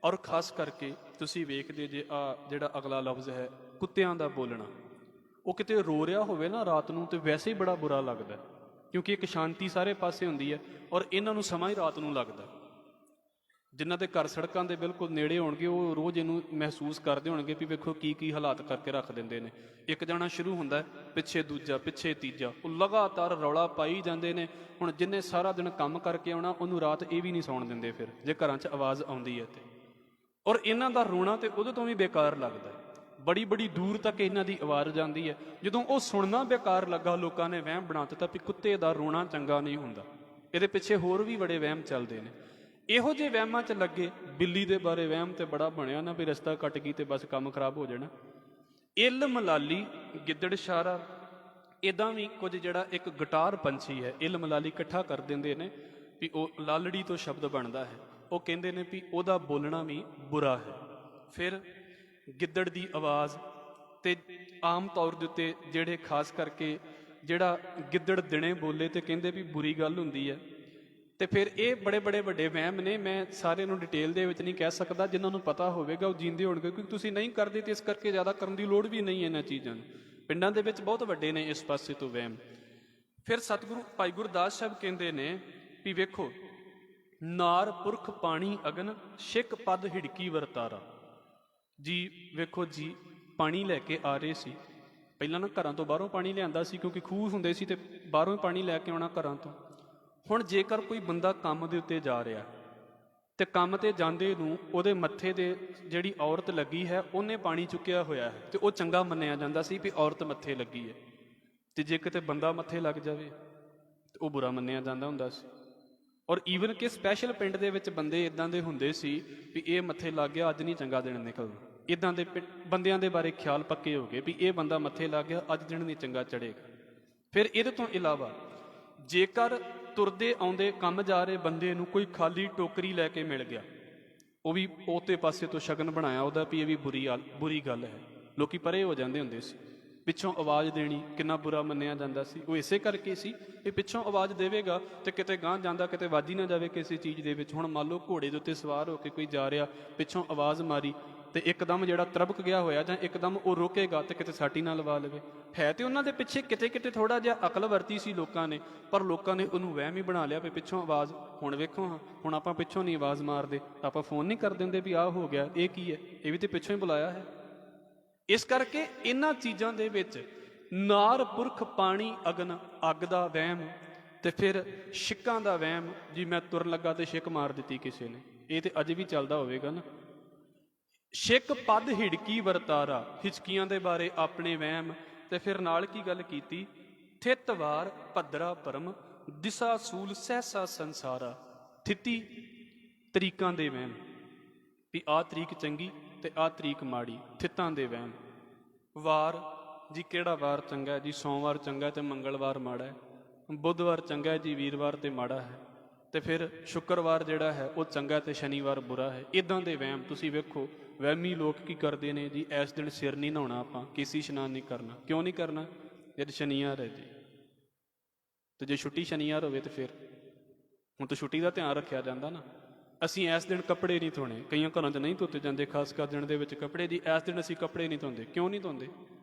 ਔਰ ਖਾਸ ਕਰਕੇ ਤੁਸੀਂ ਵੇਖਦੇ ਜੇ ਆ ਜਿਹੜਾ ਅਗਲਾ ਲਫ਼ਜ਼ ਹੈ ਕੁੱਤਿਆਂ ਦਾ ਬੋਲਣਾ, ਉਹ ਕਿਤੇ ਰੋ ਰਿਹਾ ਹੋਵੇ ਨਾ ਰਾਤ ਨੂੰ ਤੇ ਵੈਸੇ ਹੀ ਬੜਾ ਬੁਰਾ ਲੱਗਦਾ, ਕਿਉਂਕਿ ਇੱਕ ਸ਼ਾਂਤੀ ਸਾਰੇ ਪਾਸੇ ਹੁੰਦੀ ਹੈ ਔਰ ਇਹਨਾਂ ਨੂੰ ਸਮਾਂ ਹੀ ਰਾਤ ਨੂੰ ਲੱਗਦਾ। ਜਿਨ੍ਹਾਂ ਦੇ ਘਰ ਸੜਕਾਂ ਦੇ ਬਿਲਕੁਲ ਨੇੜੇ ਹੋਣਗੇ ਉਹ ਰੋਜ਼ ਇਹਨੂੰ ਮਹਿਸੂਸ ਕਰਦੇ ਹੋਣਗੇ ਵੀ ਵੇਖੋ ਕੀ ਕੀ ਹਾਲਾਤ ਕਰਕੇ ਰੱਖ ਦਿੰਦੇ ਨੇ। ਇੱਕ ਜਾਣਾ ਸ਼ੁਰੂ ਹੁੰਦਾ, ਪਿੱਛੇ ਦੂਜਾ, ਪਿੱਛੇ ਤੀਜਾ, ਉਹ ਲਗਾਤਾਰ ਰੌਲਾ ਪਾਈ ਜਾਂਦੇ ਨੇ। ਹੁਣ ਜਿੰਨੇ ਸਾਰਾ ਦਿਨ ਕੰਮ ਕਰਕੇ ਆਉਣਾ ਉਹਨੂੰ ਰਾਤ ਇਹ ਵੀ ਨਹੀਂ ਸੌਣ ਦਿੰਦੇ ਫਿਰ, ਜੇ ਘਰਾਂ 'ਚ ਆਵਾਜ਼ ਆਉਂਦੀ ਹੈ ਤੇ। ਔਰ ਇਹਨਾਂ ਦਾ ਰੋਣਾ ਤੇ ਉਹਦੇ ਤੋਂ ਵੀ ਬੇਕਾਰ ਲੱਗਦਾ, ਬੜੀ ਬੜੀ ਦੂਰ ਤੱਕ ਇਹਨਾਂ ਦੀ ਆਵਾਜ਼ ਜਾਂਦੀ ਹੈ। ਜਦੋਂ ਉਹ ਸੁਣਨਾ ਬੇਕਾਰ ਲੱਗਾ, ਲੋਕਾਂ ਨੇ ਵਹਿਮ ਬਣਾ ਦਿੱਤਾ ਵੀ ਕੁੱਤੇ ਦਾ ਰੋਣਾ ਚੰਗਾ ਨਹੀਂ ਹੁੰਦਾ। ਇਹਦੇ ਪਿੱਛੇ ਹੋਰ ਵੀ ਬੜੇ ਵਹਿਮ ਚੱਲਦੇ ਨੇ। ਇਹੋ ਜਿਹੇ ਵਹਿਮਾਂ 'ਚ ਲੱਗੇ। ਬਿੱਲੀ ਦੇ ਬਾਰੇ ਵਹਿਮ ਤੇ ਬੜਾ ਬਣਿਆ ਨਾ ਵੀ ਰਸਤਾ ਕੱਟ ਗਈ ਤੇ ਬਸ ਕੰਮ ਖਰਾਬ ਹੋ ਜਾਣਾ। ਇੱਲ ਮਲਾਲੀ ਗਿੱਦੜ ਸ਼ਾਰਾ, ਇੱਦਾਂ ਵੀ ਕੁਝ ਜਿਹੜਾ ਇੱਕ ਗਿਟਾਰ ਪੰਛੀ ਹੈ, ਇੱਲ ਮਲਾਲੀ ਇਕੱਠਾ ਕਰ ਦਿੰਦੇ ਨੇ ਵੀ ਉਹ ਲਾਲੜੀ ਤੋਂ ਸ਼ਬਦ ਬਣਦਾ ਹੈ। ਉਹ ਕਹਿੰਦੇ ਨੇ ਵੀ ਉਹਦਾ ਬੋਲਣਾ ਵੀ ਬੁਰਾ ਹੈ। ਫਿਰ ਗਿੱਦੜ ਦੀ ਆਵਾਜ਼, ਤੇ ਆਮ ਤੌਰ ਦੇ ਉੱਤੇ ਜਿਹੜੇ ਖਾਸ ਕਰਕੇ ਜਿਹੜਾ ਗਿੱਦੜ ਦਿਨੇ ਬੋਲੇ ਤੇ ਕਹਿੰਦੇ ਵੀ ਬੁਰੀ ਗੱਲ ਹੁੰਦੀ ਹੈ। ਤੇ ਫਿਰ ਇਹ ਬੜੇ ਬੜੇ ਵੱਡੇ ਵਹਿਮ ਨੇ। ਮੈਂ ਸਾਰੇ ਨੂੰ ਡਿਟੇਲ ਦੇ ਵਿੱਚ ਨਹੀਂ ਕਹਿ ਸਕਦਾ, ਜਿਨ੍ਹਾਂ ਨੂੰ ਪਤਾ ਹੋਵੇਗਾ ਉਹ ਜੀਂਦੇ ਹੋਣਗੇ, ਕਿਉਂਕਿ ਤੁਸੀਂ ਨਹੀਂ ਕਰਦੇ ਤੇ ਇਸ ਕਰਕੇ ਜ਼ਿਆਦਾ ਕਰਨ ਦੀ ਲੋੜ ਵੀ ਨਹੀਂ ਇਹਨਾਂ ਚੀਜ਼ਾਂ ਨੂੰ। ਪਿੰਡਾਂ ਦੇ ਵਿੱਚ ਬਹੁਤ ਵੱਡੇ ਨੇ ਇਸ ਪਾਸੇ ਤੋਂ ਵਹਿਮ। ਫਿਰ ਸਤਿਗੁਰੂ ਭਾਈ ਗੁਰਦਾਸ ਸਾਹਿਬ ਕਹਿੰਦੇ ਨੇ ਵੀ ਵੇਖੋ, ਨਾਰ ਪੁਰਖ ਪਾਣੀ ਅਗਨ ਛਿਕ ਪਦ ਹਿੜਕੀ ਵਰਤਾਰਾ। ਜੀ ਵੇਖੋ ਜੀ, ਪਾਣੀ ਲੈ ਕੇ ਆ ਰਹੇ ਸੀ। ਪਹਿਲਾਂ ਨਾ ਘਰਾਂ ਤੋਂ ਬਾਹਰੋਂ ਪਾਣੀ ਲਿਆਂਦਾ ਸੀ, ਕਿਉਂਕਿ ਖੂਹ ਹੁੰਦੇ ਸੀ ਤੇ ਬਾਹਰੋਂ ਪਾਣੀ ਲੈ ਕੇ ਆਉਣਾ ਘਰਾਂ ਤੋਂ। ਹੁਣ ਜੇਕਰ ਕੋਈ ਬੰਦਾ ਕੰਮ ਦੇ ਉੱਤੇ ਜਾ ਰਿਹਾ ਤੇ ਕੰਮ ਤੇ ਜਾਂਦੇ ਨੂੰ ਉਹਦੇ ਮੱਥੇ ਦੇ ਜਿਹੜੀ ਔਰਤ ਲੱਗੀ ਹੈ ਉਹਨੇ ਪਾਣੀ ਚੁੱਕਿਆ ਹੋਇਆ ਹੈ, ਤੇ ਉਹ ਚੰਗਾ ਮੰਨਿਆ ਜਾਂਦਾ ਸੀ ਵੀ ਔਰਤ ਮੱਥੇ ਲੱਗੀ ਹੈ। ਤੇ ਜੇ ਕਿਤੇ ਬੰਦਾ ਮੱਥੇ ਲੱਗ ਜਾਵੇ ਤੇ ਉਹ ਬੁਰਾ ਮੰਨਿਆ ਜਾਂਦਾ ਹੁੰਦਾ ਸੀ। ਔਰ ਈਵਨ ਕਿ ਸਪੈਸ਼ਲ ਪਿੰਡ ਦੇ ਵਿੱਚ ਬੰਦੇ ਇੱਦਾਂ ਦੇ ਹੁੰਦੇ ਸੀ ਵੀ ਇਹ ਮੱਥੇ ਲੱਗ ਗਿਆ, ਅੱਜ ਨਹੀਂ ਚੰਗਾ ਦਿਨ ਨਿਕਲਦਾ। ਇੱਦਾਂ ਦੇ ਬੰਦਿਆਂ ਦੇ ਬਾਰੇ ਖਿਆਲ ਪੱਕੇ ਹੋ ਗਏ ਵੀ ਇਹ ਬੰਦਾ ਮੱਥੇ ਲੱਗ ਗਿਆ, ਅੱਜ ਦਿਨ ਨਹੀਂ ਚੰਗਾ ਚੜ੍ਹੇਗਾ। ਫਿਰ ਇਹਦੇ ਤੋਂ ਇਲਾਵਾ ਜੇਕਰ ਤੁਰਦੇ ਆਉਂਦੇ ਕੰਮ ਜਾ ਰਹੇ ਬੰਦੇ ਨੂੰ ਕੋਈ ਖਾਲੀ ਟੋਕਰੀ ਲੈ ਕੇ ਮਿਲ ਗਿਆ, ਉਹ ਵੀ ਉਹਤੇ ਪਾਸੇ ਤੋਂ ਸ਼ਗਨ ਬਣਾਇਆ ਉਹਦਾ ਵੀ ਇਹ ਵੀ ਬੁਰੀ ਗੱਲ ਹੈ, ਲੋਕੀ ਪਰੇ ਹੋ ਜਾਂਦੇ ਹੁੰਦੇ ਸੀ। ਪਿੱਛੋਂ ਆਵਾਜ਼ ਦੇਣੀ ਕਿੰਨਾ ਬੁਰਾ ਮੰਨਿਆ ਜਾਂਦਾ ਸੀ। ਉਹ ਇਸੇ ਕਰਕੇ ਸੀ ਵੀ ਪਿੱਛੋਂ ਆਵਾਜ਼ ਦੇਵੇਗਾ ਤੇ ਕਿਤੇ ਗਾਂਹ ਜਾਂਦਾ, ਕਿਤੇ ਵਾਜੀ ਨਾ ਜਾਵੇ ਕਿਸੇ ਚੀਜ਼ ਦੇ ਵਿੱਚ। ਹੁਣ ਮੰਨ ਲਓ ਘੋੜੇ ਦੇ ਉੱਤੇ ਸਵਾਰ ਹੋ ਕੇ ਕੋਈ ਜਾ ਰਿਹਾ, ਪਿੱਛੋਂ ਆਵਾਜ਼ ਮਾਰੀ ਤੇ ਇੱਕਦਮ ਜਿਹੜਾ ਤਰਬਕ ਗਿਆ ਹੋਇਆ ਜਾਂ ਇੱਕਦਮ ਉਹ ਰੋਕੇਗਾ ਤੇ ਕਿਤੇ ਸਾਟੀ ਨਾ ਲਵਾ ਲਵੇ। ਹੈ ਤੇ ਉਹਨਾਂ ਦੇ ਪਿੱਛੇ ਕਿਤੇ ਕਿਤੇ ਥੋੜਾ ਜਿਹਾ ਅਕਲ ਵਰਤੀ ਸੀ ਲੋਕਾਂ ਨੇ, ਪਰ ਲੋਕਾਂ ਨੇ ਉਹਨੂੰ ਵਹਿਮ ਹੀ ਬਣਾ ਲਿਆ ਵੀ ਪਿੱਛੋਂ ਆਵਾਜ਼। ਹੁਣ ਵੇਖੋ ਹਾਂ, ਹੁਣ ਆਪਾਂ ਪਿੱਛੋਂ ਨਹੀਂ ਆਵਾਜ਼ ਮਾਰਦੇ, ਆਪਾਂ ਫੋਨ ਨਹੀਂ ਕਰ ਦਿੰਦੇ ਵੀ ਆਹ ਹੋ ਗਿਆ, ਇਹ ਕੀ ਹੈ, ਇਹ ਵੀ ਤੇ ਪਿੱਛੋਂ ਹੀ ਬੁਲਾਇਆ ਹੈ। ਇਸ ਕਰਕੇ ਇਹਨਾਂ ਚੀਜ਼ਾਂ ਦੇ ਵਿੱਚ ਨਾਰ ਪੁਰਖ ਪਾਣੀ ਅਗਨ, ਅੱਗ ਦਾ ਵਹਿਮ, ਤੇ ਫਿਰ ਛਿੱਕਾਂ ਦਾ ਵਹਿਮ। ਜੀ ਮੈਂ ਤੁਰਨ ਲੱਗਾ ਤੇ ਛਿੱਕ ਮਾਰ ਦਿੱਤੀ ਕਿਸੇ ਨੇ, ਇਹ ਤੇ ਅਜੇ ਵੀ ਚੱਲਦਾ ਹੋਵੇਗਾ ਨਾ। ਛਿੱਕ ਪਦ ਹਿੜਕੀ ਵਰਤਾਰਾ, ਹਿਚਕੀਆਂ ਦੇ ਬਾਰੇ ਆਪਣੇ ਵਹਿਮ। ਤੇ ਫਿਰ ਨਾਲ ਕੀ ਗੱਲ ਕੀਤੀ, ਥਿਤ ਵਾਰ ਭੱਦਰਾ ਭਰਮ ਦਿਸਾ ਸੂਲ ਸਹਿਸਾ ਸੰਸਾਰਾ। ਥਿਤੀ ਤਰੀਕਾਂ ਦੇ ਵਹਿਮ ਵੀ ਆਹ ਤਰੀਕ ਚੰਗੀ ਤੇ ਆਹ ਤਰੀਕ ਮਾੜੀ, ਥਿੱਤਾਂ ਦੇ ਵਹਿਮ। ਵਾਰ ਜੀ ਕਿਹੜਾ ਵਾਰ ਚੰਗਾ ਜੀ, ਸੋਮਵਾਰ ਚੰਗਾ ਤੇ ਮੰਗਲਵਾਰ ਮਾੜਾ ਹੈ, ਬੁੱਧਵਾਰ ਚੰਗਾ ਜੀ, ਵੀਰਵਾਰ ਤੇ ਮਾੜਾ ਹੈ, ਤੇ ਫਿਰ ਸ਼ੁੱਕਰਵਾਰ ਜਿਹੜਾ ਹੈ ਉਹ ਚੰਗਾ ਤੇ ਸ਼ਨੀਵਾਰ ਬੁਰਾ ਹੈ। ਇੱਦਾਂ ਦੇ ਵਹਿਮ ਤੁਸੀਂ ਵੇਖੋ। ਵਹਿਮੀ ਲੋਕ ਕੀ ਕਰਦੇ ਨੇ ਜੀ, ਇਸ ਦਿਨ ਸਿਰ ਨਹੀਂ ਨਹਾਉਣਾ, ਆਪਾਂ ਕੇਸੀ ਇਸ਼ਨਾਨ ਨਹੀਂ ਕਰਨਾ। ਕਿਉਂ ਨਹੀਂ ਕਰਨਾ? ਜਦ ਸ਼ਨੀਵਾਰ ਹੈ ਜੀ, ਤੇ ਜੇ ਛੁੱਟੀ ਸ਼ਨੀਵਾਰ ਹੋਵੇ ਤੇ ਫਿਰ ਹੁਣ ਤਾਂ ਛੁੱਟੀ ਦਾ ਧਿਆਨ ਰੱਖਿਆ ਜਾਂਦਾ ਨਾ। ਅਸੀਂ ਇਸ ਦਿਨ ਕੱਪੜੇ ਨਹੀਂ ਧੋਣੇ, ਕਈਆਂ ਘਰਾਂ 'ਚ ਨਹੀਂ ਧੋਤੇ ਜਾਂਦੇ, ਖਾਸ ਕਰ ਦਿਨ ਦੇ ਵਿੱਚ ਕੱਪੜੇ। ਜੀ ਇਸ ਦਿਨ ਅਸੀਂ ਕੱਪੜੇ ਨਹੀਂ ਧੋਂਦੇ। ਕਿਉਂ ਨਹੀਂ ਧੋਂਦੇ?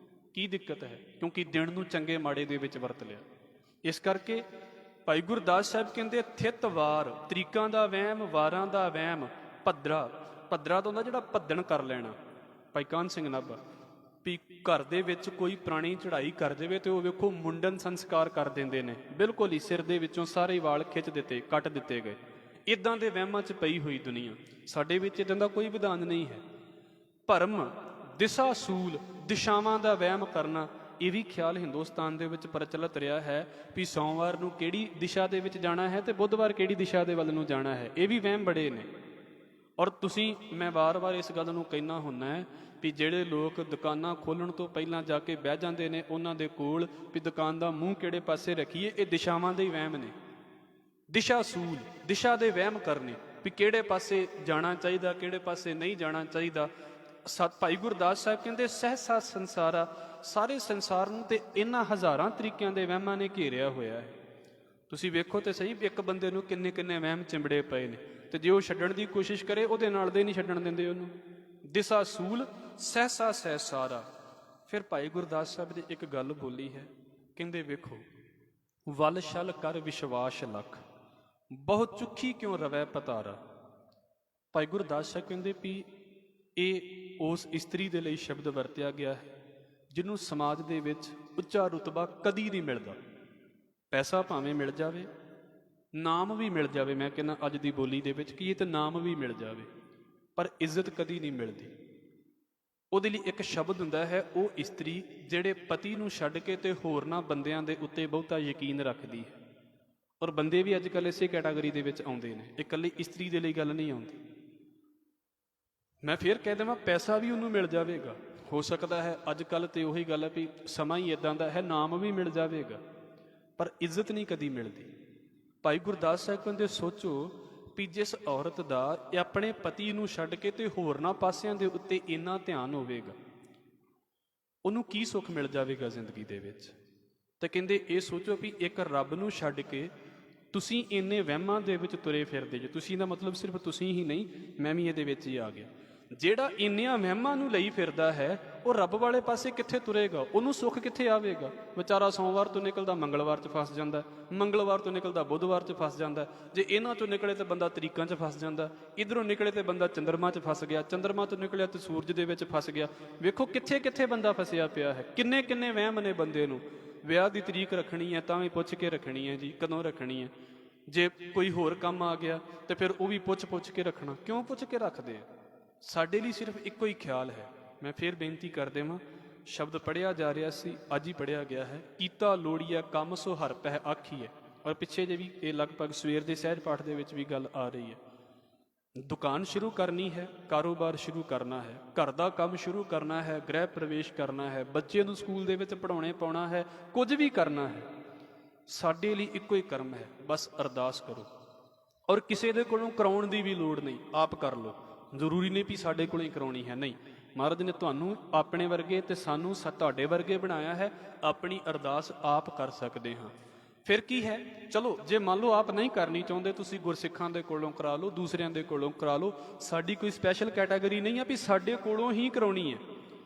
ਕੀ ਦਿੱਕਤ ਹੈ? ਕਿਉਂਕਿ ਦਿਨ ਨੂੰ ਚੰਗੇ ਮਾੜੇ ਦੇ ਵਿੱਚ ਵਰਤ ਲਿਆ। ਇਸ ਕਰਕੇ ਭਾਈ ਗੁਰਦਾਸ ਸਾਹਿਬ ਕਹਿੰਦੇ ਥਿਤ ਵਾਰ, ਤਰੀਕਾਂ ਦਾ ਵਹਿਮ, ਵਾਰਾਂ ਦਾ ਵਹਿਮ, ਭੱਦਰਾ ਤੋਂ ਹੁੰਦਾ ਜਿਹੜਾ ਭੱਦਣ ਕਰ ਲੈਣਾ। ਭਾਈ ਕਾਹਨ ਸਿੰਘ ਨਾਭਾ ਵੀ ਘਰ ਦੇ ਵਿੱਚ ਕੋਈ ਪੁਰਾਣੀ ਚੜ੍ਹਾਈ ਕਰ ਦੇਵੇ ਤੇ ਉਹ ਵੇਖੋ ਮੁੰਡਨ ਸੰਸਕਾਰ ਕਰ ਦਿੰਦੇ ਨੇ, ਬਿਲਕੁਲ ਹੀ ਸਿਰ ਦੇ ਵਿੱਚੋਂ ਸਾਰੇ ਵਾਲ ਖਿੱਚ ਦਿੱਤੇ, ਕੱਟ ਦਿੱਤੇ ਗਏ। ਇਦਾਂ ਦੇ ਵਹਿਮਾਂ 'ਚ ਪਈ ਹੋਈ ਦੁਨੀਆ। ਸਾਡੇ ਵਿੱਚ ਇਦਾਂ ਦਾ ਕੋਈ ਵਿਧਾਨ ਨਹੀਂ ਹੈ। ਭਰਮ, ਦਿਸ਼ਾ ਸੂਲ, ਦਿਸ਼ਾਵਾਂ ਦਾ ਵਹਿਮ ਕਰਨਾ, ਇਹ ਵੀ ਖਿਆਲ ਹਿੰਦੁਸਤਾਨ ਦੇ ਵਿੱਚ ਪ੍ਰਚਲਿਤ ਰਿਹਾ ਹੈ ਵੀ ਸੋਮਵਾਰ ਨੂੰ ਕਿਹੜੀ ਦਿਸ਼ਾ ਦੇ ਵਿੱਚ ਜਾਣਾ ਹੈ ਤੇ ਬੁੱਧਵਾਰ ਕਿਹੜੀ ਦਿਸ਼ਾ ਦੇ ਵੱਲ ਨੂੰ ਜਾਣਾ ਹੈ। ਇਹ ਵੀ ਵਹਿਮ ਬੜੇ ਨੇ। ਔਰ ਤੁਸੀਂ, ਮੈਂ ਵਾਰ-ਵਾਰ ਇਸ ਗੱਲ ਨੂੰ ਕਹਿਣਾ ਹੁੰਦਾ ਹੈ ਵੀ ਜਿਹੜੇ ਲੋਕ ਦੁਕਾਨਾਂ ਖੋਲ੍ਹਣ ਤੋਂ ਪਹਿਲਾਂ ਜਾ ਕੇ ਬਹਿ ਜਾਂਦੇ ਨੇ ਉਹਨਾਂ ਦੇ ਕੋਲ ਵੀ ਦੁਕਾਨ ਦਾ ਮੂੰਹ ਕਿਹੜੇ ਪਾਸੇ ਰੱਖੀਏ, ਇਹ ਦਿਸ਼ਾਵਾਂ ਦੇ ਹੀ ਵਹਿਮ ਨੇ। ਦਿਸ਼ਾ ਸੂਲ, ਦਿਸ਼ਾ ਦੇ ਵਹਿਮ ਕਰਨੇ ਵੀ ਕਿਹੜੇ ਪਾਸੇ ਜਾਣਾ ਚਾਹੀਦਾ, ਕਿਹੜੇ ਪਾਸੇ ਨਹੀਂ ਜਾਣਾ ਚਾਹੀਦਾ। ਭਾਈ ਗੁਰਦਾਸ ਸਾਹਿਬ ਕਹਿੰਦੇ ਸਹਿਸਾ ਸੰਸਾਰਾ, ਸਾਰੇ ਸੰਸਾਰ ਨੂੰ ਤੇ ਇਹਨਾਂ ਹਜ਼ਾਰਾਂ ਤਰੀਕਿਆਂ ਦੇ ਵਹਿਮਾਂ ਨੇ ਘੇਰਿਆ ਹੋਇਆ ਹੈ। ਤੁਸੀਂ ਵੇਖੋ ਤੇ ਸਹੀ, ਇੱਕ ਬੰਦੇ ਨੂੰ ਕਿੰਨੇ ਕਿੰਨੇ ਵਹਿਮ ਚਿੰਬੜੇ ਪਏ ਨੇ, ਤੇ ਜੇ ਉਹ ਛੱਡਣ ਦੀ ਕੋਸ਼ਿਸ਼ ਕਰੇ ਉਹਦੇ ਨਾਲ ਦੇ ਨਹੀਂ ਛੱਡਣ ਦਿੰਦੇ ਉਹਨੂੰ। ਦਿਸ਼ਾ ਸੂਲ, ਸਹਿਸਾ ਸਹਿਸਾਰਾ। ਫਿਰ ਭਾਈ ਗੁਰਦਾਸ ਸਾਹਿਬ ਨੇ ਇੱਕ ਗੱਲ ਬੋਲੀ ਹੈ, ਕਹਿੰਦੇ ਵੇਖੋ ਵੱਲ ਛਲ ਕਰ ਵਿਸ਼ਵਾਸ ਲੱਖ, ਬਹੁਤ ਚੁੱਖੀ ਕਿਉਂ ਰਵੈ ਪਤਾਰਾ। ਭਾਈ ਗੁਰਦਾਸ ਸਾਹਿਬ ਕਹਿੰਦੇ ਵੀ ਇਹ ਉਸ ਇਸਤਰੀ ਦੇ ਲਈ ਸ਼ਬਦ ਵਰਤਿਆ ਗਿਆ ਹੈ ਜਿਹਨੂੰ ਸਮਾਜ ਦੇ ਵਿੱਚ ਉੱਚਾ ਰੁਤਬਾ ਕਦੀ ਨਹੀਂ ਮਿਲਦਾ। ਪੈਸਾ ਭਾਵੇਂ ਮਿਲ ਜਾਵੇ, ਨਾਮ ਵੀ ਮਿਲ ਜਾਵੇ, ਮੈਂ ਕਹਿੰਦਾ ਅੱਜ ਦੀ ਬੋਲੀ ਦੇ ਵਿੱਚ ਕੀ ਇਹ ਤਾਂ ਨਾਮ ਵੀ ਮਿਲ ਜਾਵੇ, ਪਰ ਇੱਜ਼ਤ ਕਦੀ ਨਹੀਂ ਮਿਲਦੀ। ਉਹਦੇ ਲਈ ਇੱਕ ਸ਼ਬਦ ਹੁੰਦਾ ਹੈ, ਉਹ ਇਸਤਰੀ ਜਿਹੜੇ ਪਤੀ ਨੂੰ ਛੱਡ ਕੇ ਤੇ ਹੋਰਨਾਂ ਬੰਦਿਆਂ ਦੇ ਉੱਤੇ ਬਹੁਤਾ ਯਕੀਨ ਰੱਖਦੀ ਹੈ। ਔਰ ਬੰਦੇ ਵੀ ਅੱਜ ਕੱਲ੍ਹ ਇਸੇ ਕੈਟਾਗਰੀ ਦੇ ਵਿੱਚ ਆਉਂਦੇ ਨੇ, ਇਕੱਲੀ ਇਸਤਰੀ ਦੇ ਲਈ ਗੱਲ ਨਹੀਂ ਆਉਂਦੀ। ਮੈਂ ਫਿਰ ਕਹਿ ਦੇਵਾਂ, ਪੈਸਾ ਵੀ ਉਹਨੂੰ ਮਿਲ ਜਾਵੇਗਾ, ਹੋ ਸਕਦਾ ਹੈ ਅੱਜ ਕੱਲ੍ਹ ਤੇ ਉਹੀ ਗੱਲ ਹੈ ਵੀ ਸਮਾਂ ਹੀ ਇੱਦਾਂ ਦਾ ਹੈ, ਨਾਮ ਵੀ ਮਿਲ ਜਾਵੇਗਾ, ਪਰ ਇੱਜ਼ਤ ਨਹੀਂ ਕਦੀ ਮਿਲਦੀ। ਭਾਈ ਗੁਰਦਾਸ ਸਾਹਿਬ ਕਹਿੰਦੇ ਸੋਚੋ ਵੀ ਜਿਸ ਔਰਤ ਦਾ ਆਪਣੇ ਪਤੀ ਨੂੰ ਛੱਡ ਕੇ ਤੇ ਹੋਰਨਾਂ ਪਾਸਿਆਂ ਦੇ ਉੱਤੇ ਇੰਨਾ ਧਿਆਨ ਹੋਵੇਗਾ, ਉਹਨੂੰ ਕੀ ਸੁੱਖ ਮਿਲ ਜਾਵੇਗਾ ਜ਼ਿੰਦਗੀ ਦੇ ਵਿੱਚ। ਤੇ ਕਹਿੰਦੇ ਇਹ ਸੋਚੋ ਵੀ ਇੱਕ ਰੱਬ ਨੂੰ ਛੱਡ ਕੇ ਤੁਸੀਂ ਇੰਨੇ ਵਹਿਮਾਂ ਦੇ ਵਿੱਚ ਤੁਰੇ ਫਿਰਦੇ ਜੇ। ਤੁਸੀਂ ਦਾ ਮਤਲਬ ਸਿਰਫ ਤੁਸੀਂ ਹੀ ਨਹੀਂ, ਮੈਂ ਵੀ ਇਹਦੇ ਵਿੱਚ ਹੀ ਆ ਗਿਆ। ਜਿਹੜਾ ਇੰਨੀਆਂ ਵਹਿਮਾਂ ਨੂੰ ਲਈ ਫਿਰਦਾ ਹੈ ਉਹ ਰੱਬ ਵਾਲੇ ਪਾਸੇ ਕਿੱਥੇ ਤੁਰੇਗਾ? ਉਹਨੂੰ ਸੁੱਖ ਕਿੱਥੇ ਆਵੇਗਾ? ਵਿਚਾਰਾ ਸੋਮਵਾਰ ਤੋਂ ਨਿਕਲਦਾ ਮੰਗਲਵਾਰ 'ਚ ਫਸ ਜਾਂਦਾ, ਮੰਗਲਵਾਰ ਤੋਂ ਨਿਕਲਦਾ ਬੁੱਧਵਾਰ 'ਚ ਫਸ ਜਾਂਦਾ, ਜੇ ਇਹਨਾਂ 'ਚੋਂ ਨਿਕਲੇ ਤਾਂ ਬੰਦਾ ਤਰੀਕਾਂ 'ਚ ਫਸ ਜਾਂਦਾ, ਇੱਧਰੋਂ ਨਿਕਲੇ ਤੇ ਬੰਦਾ ਚੰਦਰਮਾ 'ਚ ਫਸ ਗਿਆ, ਚੰਦਰਮਾ ਤੋਂ ਨਿਕਲਿਆ ਤੇ ਸੂਰਜ ਦੇ ਵਿੱਚ ਫਸ ਗਿਆ। ਵੇਖੋ ਕਿੱਥੇ ਕਿੱਥੇ ਬੰਦਾ ਫਸਿਆ ਪਿਆ ਹੈ। ਕਿੰਨੇ ਕਿੰਨੇ ਵਹਿਮ ਨੇ ਬੰਦੇ ਨੂੰ। ਵਿਆਹ ਦੀ ਤਰੀਕ ਰੱਖਣੀ ਹੈ ਤਾਂ ਵੀ ਪੁੱਛ ਕੇ ਰੱਖਣੀ ਹੈ ਜੀ, ਕਦੋਂ ਰੱਖਣੀ ਹੈ। ਜੇ ਕੋਈ ਹੋਰ ਕੰਮ ਆ ਗਿਆ ਤੇ ਫਿਰ ਉਹ ਵੀ ਪੁੱਛ ਕੇ ਰੱਖਣਾ। ਕਿਉਂ ਪੁੱਛ ਕੇ ਰੱਖਦੇ ਆ? ਸਾਡੇ ਲਈ ਸਿਰਫ ਇੱਕੋ ਹੀ ਖਿਆਲ ਹੈ। ਮੈਂ ਫਿਰ ਬੇਨਤੀ ਕਰ ਦੇਵਾਂ, ਸ਼ਬਦ ਪੜ੍ਹਿਆ ਜਾ ਰਿਹਾ ਸੀ, ਅੱਜ ਹੀ ਪੜ੍ਹਿਆ ਗਿਆ ਹੈ, ਕੀਤਾ ਲੋੜੀਆ ਕੰਮ ਸੋ ਹਰ ਪਹਿ ਆਖੀਐ। ਔਰ ਪਿੱਛੇ ਜੇ ਵੀ ਇਹ ਲਗਭਗ ਸਵੇਰ ਦੇ ਸਹਿਜ ਪਾਠ ਦੇ ਵਿੱਚ ਵੀ ਗੱਲ ਆ ਰਹੀ ਹੈ। ਦੁਕਾਨ ਸ਼ੁਰੂ ਕਰਨੀ ਹੈ, ਕਾਰੋਬਾਰ ਸ਼ੁਰੂ ਕਰਨਾ ਹੈ, ਘਰ ਦਾ ਕੰਮ ਸ਼ੁਰੂ ਕਰਨਾ ਹੈ, ਗ੍ਰਹਿ ਪ੍ਰਵੇਸ਼ ਕਰਨਾ ਹੈ, ਬੱਚੇ ਨੂੰ ਸਕੂਲ ਦੇ ਵਿੱਚ ਪੜ੍ਹਾਉਣੇ ਪਾਉਣਾ ਹੈ, ਕੁਝ ਵੀ ਕਰਨਾ ਹੈ, ਸਾਡੇ ਲਈ ਇੱਕੋ ਹੀ ਕਰਮ ਹੈ, ਬਸ ਅਰਦਾਸ ਕਰੋ। ਔਰ ਕਿਸੇ ਦੇ ਕੋਲੋਂ ਕਰਾਉਣ ਦੀ ਵੀ ਲੋੜ ਨਹੀਂ, ਆਪ ਕਰ ਲਓ। ਜ਼ਰੂਰੀ ਨਹੀਂ ਵੀ ਸਾਡੇ ਕੋਲੋਂ ਹੀ ਕਰਾਉਣੀ ਹੈ, ਨਹੀਂ। ਮਹਾਰਾਜ ਨੇ ਤੁਹਾਨੂੰ ਆਪਣੇ ਵਰਗੇ ਤੇ ਸਾਨੂੰ ਤੁਹਾਡੇ ਵਰਗੇ ਬਣਾਇਆ ਹੈ, ਆਪਣੀ ਅਰਦਾਸ ਆਪ ਕਰ ਸਕਦੇ ਹਾਂ। ਫਿਰ ਕੀ ਹੈ, ਚਲੋ ਜੇ ਮੰਨ ਲਓ ਆਪ ਨਹੀਂ ਕਰਨੀ ਚਾਹੁੰਦੇ, ਤੁਸੀਂ ਗੁਰਸਿੱਖਾਂ ਦੇ ਕੋਲੋਂ ਕਰਾ ਲਓ, ਦੂਸਰਿਆਂ ਦੇ ਕੋਲੋਂ ਕਰਾ ਲਓ। ਸਾਡੀ ਕੋਈ ਸਪੈਸ਼ਲ ਕੈਟਾਗਰੀ ਨਹੀਂ ਹੈ ਵੀ ਸਾਡੇ ਕੋਲੋਂ ਹੀ ਕਰਾਉਣੀ ਹੈ।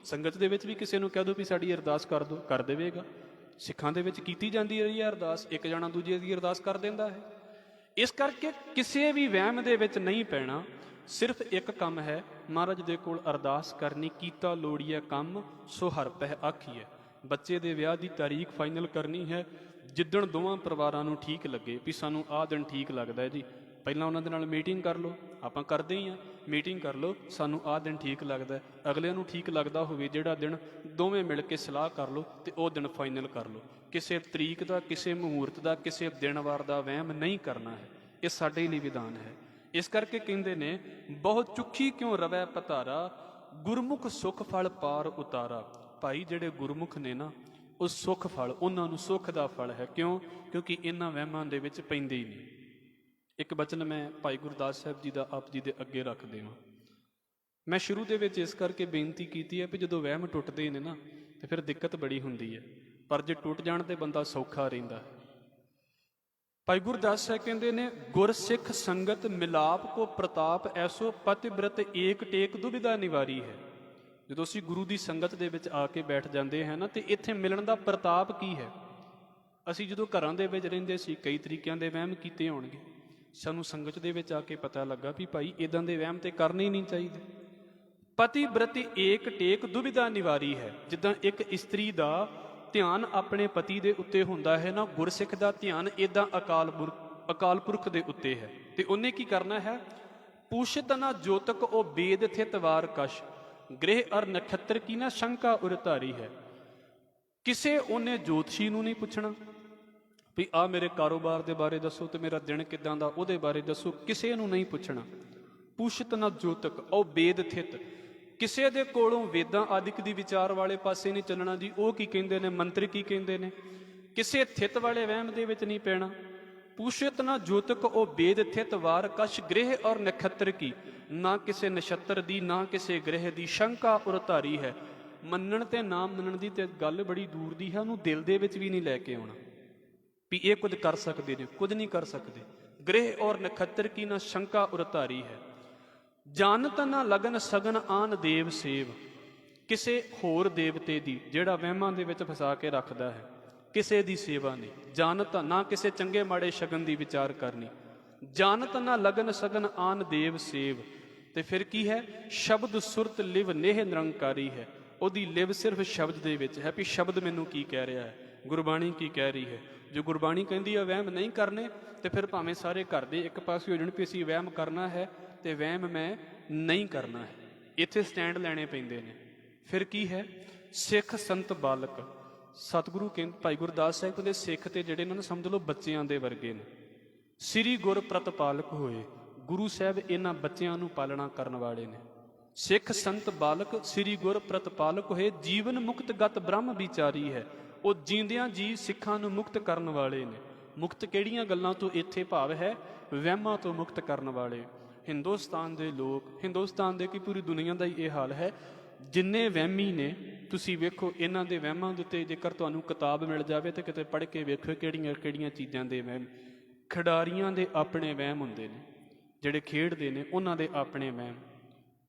ਸੰਗਤ ਦੇ ਵਿੱਚ ਵੀ ਕਿਸੇ ਨੂੰ ਕਹਿ ਦਿਓ ਵੀ ਸਾਡੀ ਅਰਦਾਸ ਕਰ ਦਿਓ, ਕਰ ਦੇਵੇਗਾ। ਸਿੱਖਾਂ ਦੇ ਵਿੱਚ ਕੀਤੀ ਜਾਂਦੀ ਰਹੀ ਹੈ ਅਰਦਾਸ, ਇੱਕ ਜਣਾ ਦੂਜੇ ਦੀ ਅਰਦਾਸ ਕਰ ਦਿੰਦਾ ਹੈ। ਇਸ ਕਰਕੇ ਕਿਸੇ ਵੀ ਵਹਿਮ ਦੇ ਵਿੱਚ ਨਹੀਂ ਪੈਣਾ। ਸਿਰਫ ਇੱਕ ਕੰਮ ਹੈ, ਮਹਾਰਾਜ ਦੇ ਕੋਲ ਅਰਦਾਸ ਕਰਨੀ, ਕੀਤਾ ਲੋੜੀਆ ਕੰਮ ਸੋ ਹਰ ਪਹਿ ਆਖੀਐ। ਬੱਚੇ ਦੇ ਵਿਆਹ ਦੀ ਤਾਰੀਖ ਫਾਈਨਲ ਕਰਨੀ ਹੈ, ਜਿੱਦਣ ਦੋਵਾਂ ਪਰਿਵਾਰਾਂ ਨੂੰ ਠੀਕ ਲੱਗੇ ਵੀ ਸਾਨੂੰ ਆਹ ਦਿਨ ਠੀਕ ਲੱਗਦਾ ਜੀ। ਪਹਿਲਾਂ ਉਹਨਾਂ ਦੇ ਨਾਲ ਮੀਟਿੰਗ ਕਰ ਲਓ, ਆਪਾਂ ਕਰਦੇ ਹੀ ਹਾਂ, ਮੀਟਿੰਗ ਕਰ ਲਓ, ਸਾਨੂੰ ਆਹ ਦਿਨ ਠੀਕ ਲੱਗਦਾ। ਅਗਲਿਆਂ ਨੂੰ ਠੀਕ ਲੱਗਦਾ ਹੋਵੇ ਜਿਹੜਾ ਦਿਨ, ਦੋਵੇਂ ਮਿਲ ਕੇ ਸਲਾਹ ਕਰ ਲਓ ਤੇ ਉਹ ਦਿਨ ਫਾਈਨਲ ਕਰ ਲਓ। ਕਿਸੇ ਤਰੀਕ ਦਾ, ਕਿਸੇ ਮੁਹੂਰਤ ਦਾ, ਕਿਸੇ ਦਿਨ ਵਾਰ ਦਾ ਵਹਿਮ ਨਹੀਂ ਕਰਨਾ ਹੈ। ਇਹ ਸਾਡੇ ਲਈ ਵਿਧਾਨ ਹੈ। ਇਸ ਕਰਕੇ ਕਹਿੰਦੇ ਨੇ, ਬਹੁਤ ਚੁੱਖੀ ਕਿਉਂ ਰਵੈ ਪਤਾਰਾ, ਗੁਰਮੁਖ ਸੁਖ ਫਲ ਪਾਰ ਉਤਾਰਾ। ਭਾਈ ਜਿਹੜੇ ਗੁਰਮੁਖ ਨੇ ਨਾ, ਉਹ ਸੁੱਖ ਫਲ, ਉਹਨਾਂ ਨੂੰ ਸੁੱਖ ਦਾ ਫਲ ਹੈ। ਕਿਉਂ? ਕਿਉਂਕਿ ਇਹਨਾਂ ਵਹਿਮਾਂ ਦੇ ਵਿੱਚ ਪੈਂਦੇ ਹੀ ਨਹੀਂ। ਇੱਕ ਬਚਨ ਮੈਂ ਭਾਈ ਗੁਰਦਾਸ ਸਾਹਿਬ ਜੀ ਦਾ ਆਪ ਜੀ ਦੇ ਅੱਗੇ ਰੱਖ ਦੇਵਾਂ। ਮੈਂ ਸ਼ੁਰੂ ਦੇ ਵਿੱਚ ਇਸ ਕਰਕੇ ਬੇਨਤੀ ਕੀਤੀ ਹੈ ਵੀ ਜਦੋਂ ਵਹਿਮ ਟੁੱਟਦੇ ਨੇ ਨਾ ਤੇ ਫਿਰ ਦਿੱਕਤ ਬੜੀ ਹੁੰਦੀ ਹੈ, ਪਰ ਜੇ ਟੁੱਟ ਜਾਣ ਤੇ ਬੰਦਾ ਸੌਖਾ ਰਹਿੰਦਾ ਹੈ। ਭਾਈ ਗੁਰਦਾਸ ਸਾਹਿਬ ਕਹਿੰਦੇ ਨੇ, ਗੁਰ ਸਿੱਖ ਸੰਗਤ ਮਿਲਾਪ ਕੋ ਪ੍ਰਤਾਪ ਐਸੋ ਪਤਿਵ੍ਰਤ ਏਕ ਟੇਕ ਦੁਬਿਧਾ ਨਿਵਾਰੀ ਹੈ। ਜਦੋਂ ਅਸੀਂ ਗੁਰੂ ਦੀ ਸੰਗਤ ਦੇ ਵਿੱਚ ਆ ਕੇ ਬੈਠ ਜਾਂਦੇ ਹਾਂ ਨਾ, ਤੇ ਇੱਥੇ ਮਿਲਣ ਦਾ ਪ੍ਰਤਾਪ ਕੀ ਹੈ। ਅਸੀਂ ਜਦੋਂ ਘਰਾਂ ਦੇ ਵਿੱਚ ਰਹਿੰਦੇ ਸੀ ਕਈ ਤਰੀਕਿਆਂ ਦੇ ਵਹਿਮ ਕੀਤੇ ਹੋਣਗੇ, ਸਾਨੂੰ ਸੰਗਤ ਦੇ ਵਿੱਚ ਆ ਕੇ ਪਤਾ ਲੱਗਾ ਵੀ ਭਾਈ ਇਦਾਂ ਦੇ ਵਹਿਮ ਤੇ ਕਰਨੇ ਹੀ ਨਹੀਂ ਚਾਹੀਦੇ। ਪਤੀ ਬ੍ਰਤੀ ਏਕ ਟੇਕ ਦੁਬਿਧਾ ਨਿਵਾਰੀ ਹੈ। ਜਿੱਦਾਂ ਇੱਕ ਇਸਤਰੀ ਦਾ ਧਿਆਨ ਆਪਣੇ ਪਤੀ ਦੇ ਉੱਤੇ ਹੁੰਦਾ ਹੈ ਨਾ, ਗੁਰਸਿੱਖ ਦਾ ਧਿਆਨ ਇਦਾਂ ਅਕਾਲ ਪੁਰਖ ਦੇ ਉੱਤੇ ਹੈ। ਤੇ ਉਹਨੇ ਕੀ ਕਰਨਾ ਹੈ, ਪੂਸ਼ਿਤ ਨਾ ਜੋਤਕ ਉਹ ਵੇਦ ਥਿਤ ਵਾਰ ਕਸ਼, ਗ੍ਰਹਿ ਅਰ ਨਖੱਤਰ ਕੀ ਨਾ ਸ਼ੰਕਾ ਉਰ ਧਾਰੀ ਹੈ। ਕਿਸੇ ਉਹਨੇ ਜੋਤਸ਼ੀ ਨੂੰ ਨਹੀਂ ਪੁੱਛਣਾ ਵੀ ਆ ਮੇਰੇ ਕਾਰੋਬਾਰ ਦੇ ਬਾਰੇ ਦੱਸੋ ਤੇ ਮੇਰਾ ਦਿਨ ਕਿੱਦਾਂ ਦਾ, ਉਹਦੇ ਬਾਰੇ ਦੱਸੋ, ਕਿਸੇ ਨੂੰ ਨਹੀਂ ਪੁੱਛਣਾ। ਪੂਸ਼ਿਤ ਨਾ ਜੋਤਕ ਉਹ ਵੇਦ ਥਿਤ, ਕਿਸੇ ਦੇ ਕੋਲੋਂ ਵੇਦਾਂ ਆਦਿਕ ਦੀ ਵਿਚਾਰ ਵਾਲੇ ਪਾਸੇ ਨਹੀਂ ਚੱਲਣਾ ਜੀ, ਉਹ ਕੀ ਕਹਿੰਦੇ ਨੇ, ਮੰਤਰ ਕੀ ਕਹਿੰਦੇ ਨੇ, ਕਿਸੇ ਥਿਤ ਵਾਲੇ ਵਹਿਮ ਦੇ ਵਿੱਚ ਨਹੀਂ ਪੈਣਾ। ਪੂਸ਼ਿਤ ਨਾ ਜੋਤਕ ਉਹ ਵੇਦ ਥਿਤ ਵਾਰ ਕਸ਼, ਗ੍ਰਹਿ ਔਰ ਨਖੱਤਰ ਕੀ, ਨਾ ਕਿਸੇ ਨਛੱਤਰ ਦੀ ਨਾ ਕਿਸੇ ਗ੍ਰਹਿ ਦੀ ਸ਼ੰਕਾ ਉਰ ਧਾਰੀ ਹੈ। ਮੰਨਣ ਤੇ ਨਾ ਮੰਨਣ ਦੀ ਤੇ ਗੱਲ ਬੜੀ ਦੂਰ ਦੀ ਹੈ, ਉਹਨੂੰ ਦਿਲ ਦੇ ਵਿੱਚ ਵੀ ਨਹੀਂ ਲੈ ਕੇ ਆਉਣਾ ਵੀ ਇਹ ਕੁਝ ਕਰ ਸਕਦੇ ਨੇ, ਕੁਝ ਨਹੀਂ ਕਰ ਸਕਦੇ। ਗ੍ਰਹਿ ਔਰ ਨਖੱਤਰ ਕੀ ਨਾ ਸ਼ੰਕਾ ਉਰ ਧਾਰੀ ਹੈ। ਜਾਨਤ ਨਾ ਲਗਨ ਸਗਨ ਆਨ ਦੇਵ ਸੇਵ, ਕਿਸੇ ਹੋਰ ਦੇਵਤੇ ਦੀ ਜਿਹੜਾ ਵਹਿਮਾਂ ਦੇ ਵਿੱਚ ਫਸਾ ਕੇ ਰੱਖਦਾ ਹੈ, ਕਿਸੇ ਦੀ ਸੇਵਾ ਨਹੀਂ। ਜਾਨਤ ਨਾ ਕਿਸੇ ਚੰਗੇ ਮਾੜੇ ਸ਼ਗਨ ਦੀ ਵਿਚਾਰ ਕਰਨੀ। ਜਾਨਤ ਨਾ ਲਗਨ ਸਗਨ ਆਨ ਦੇਵ ਸੇਵ, ਤੇ ਫਿਰ ਕੀ ਹੈ, ਸ਼ਬਦ ਸੁਰਤ ਲਿਵ ਨੇਹ ਨਿਰੰਕਾਰੀ ਹੈ। ਉਹਦੀ ਲਿਵ ਸਿਰਫ ਸ਼ਬਦ ਦੇ ਵਿੱਚ ਹੈ ਵੀ ਸ਼ਬਦ ਮੈਨੂੰ ਕੀ ਕਹਿ ਰਿਹਾ ਹੈ, ਗੁਰਬਾਣੀ ਕੀ ਕਹਿ ਰਹੀ ਹੈ। ਜੋ ਗੁਰਬਾਣੀ ਕਹਿੰਦੀ ਹੈ ਵਹਿਮ ਨਹੀਂ ਕਰਨੇ, ਤੇ ਫਿਰ ਭਾਵੇਂ ਸਾਰੇ ਘਰ ਦੇ ਇੱਕ ਪਾਸੇ ਹੋ ਜਾਣ ਵੀ ਅਸੀਂ ਵਹਿਮ ਕਰਨਾ ਹੈ ਤੇ ਵਹਿਮ ਮੈਂ ਨਹੀਂ ਕਰਨਾ ਹੈ, ਇੱਥੇ ਸਟੈਂਡ ਲੈਣੇ ਪੈਂਦੇ ਨੇ। ਫਿਰ ਕੀ ਹੈ, ਸਿੱਖ ਸੰਤ ਬਾਲਕ, ਸਤਿਗੁਰੂ ਕਹਿੰਦੇ ਭਾਈ ਗੁਰਦਾਸ ਸਾਹਿਬ ਕਹਿੰਦੇ ਸਿੱਖ ਤੇ ਜਿਹੜੇ ਇਹਨਾਂ ਨੂੰ ਸਮਝ ਲਓ ਬੱਚਿਆਂ ਦੇ ਵਰਗੇ ਨੇ। ਸ੍ਰੀ ਗੁਰ ਪ੍ਰਤਪਾਲਕ ਹੋਏ, ਗੁਰੂ ਸਾਹਿਬ ਇਹਨਾਂ ਬੱਚਿਆਂ ਨੂੰ ਪਾਲਣਾ ਕਰਨ ਵਾਲੇ ਨੇ। ਸਿੱਖ ਸੰਤ ਬਾਲਕ ਸ੍ਰੀ ਗੁਰ ਪ੍ਰਤਪਾਲਕ ਹੋਏ, ਜੀਵਨ ਮੁਕਤ ਗਤ ਬ੍ਰਹਮ ਵਿਚਾਰੀ ਹੈ। ਉਹ ਜੀਂਦਿਆਂ ਜੀ ਸਿੱਖਾਂ ਨੂੰ ਮੁਕਤ ਕਰਨ ਵਾਲੇ ਨੇ। ਮੁਕਤ ਕਿਹੜੀਆਂ ਗੱਲਾਂ ਤੋਂ ਇੱਥੇ ਭਾਵ ਹੈ, ਵਹਿਮਾਂ ਤੋਂ ਮੁਕਤ ਕਰਨ ਵਾਲੇ। ਹਿੰਦੁਸਤਾਨ ਦੇ ਲੋਕ, ਹਿੰਦੁਸਤਾਨ ਦੇ ਕੀ ਪੂਰੀ ਦੁਨੀਆ ਦਾ ਹੀ ਇਹ ਹਾਲ ਹੈ, ਜਿੰਨੇ ਵਹਿਮੀ ਨੇ ਤੁਸੀਂ ਵੇਖੋ ਇਹਨਾਂ ਦੇ ਵਹਿਮਾਂ ਦੇ ਉੱਤੇ ਜੇਕਰ ਤੁਹਾਨੂੰ ਕਿਤਾਬ ਮਿਲ ਜਾਵੇ ਤੇ ਕਿਤੇ ਪੜ੍ਹ ਕੇ ਵੇਖੋ ਕਿਹੜੀਆਂ ਕਿਹੜੀਆਂ ਚੀਜ਼ਾਂ ਦੇ ਵਹਿਮ। ਖਿਡਾਰੀਆਂ ਦੇ ਆਪਣੇ ਵਹਿਮ ਹੁੰਦੇ ਨੇ, ਜਿਹੜੇ ਖੇਡਦੇ ਨੇ ਉਹਨਾਂ ਦੇ ਆਪਣੇ ਵਹਿਮ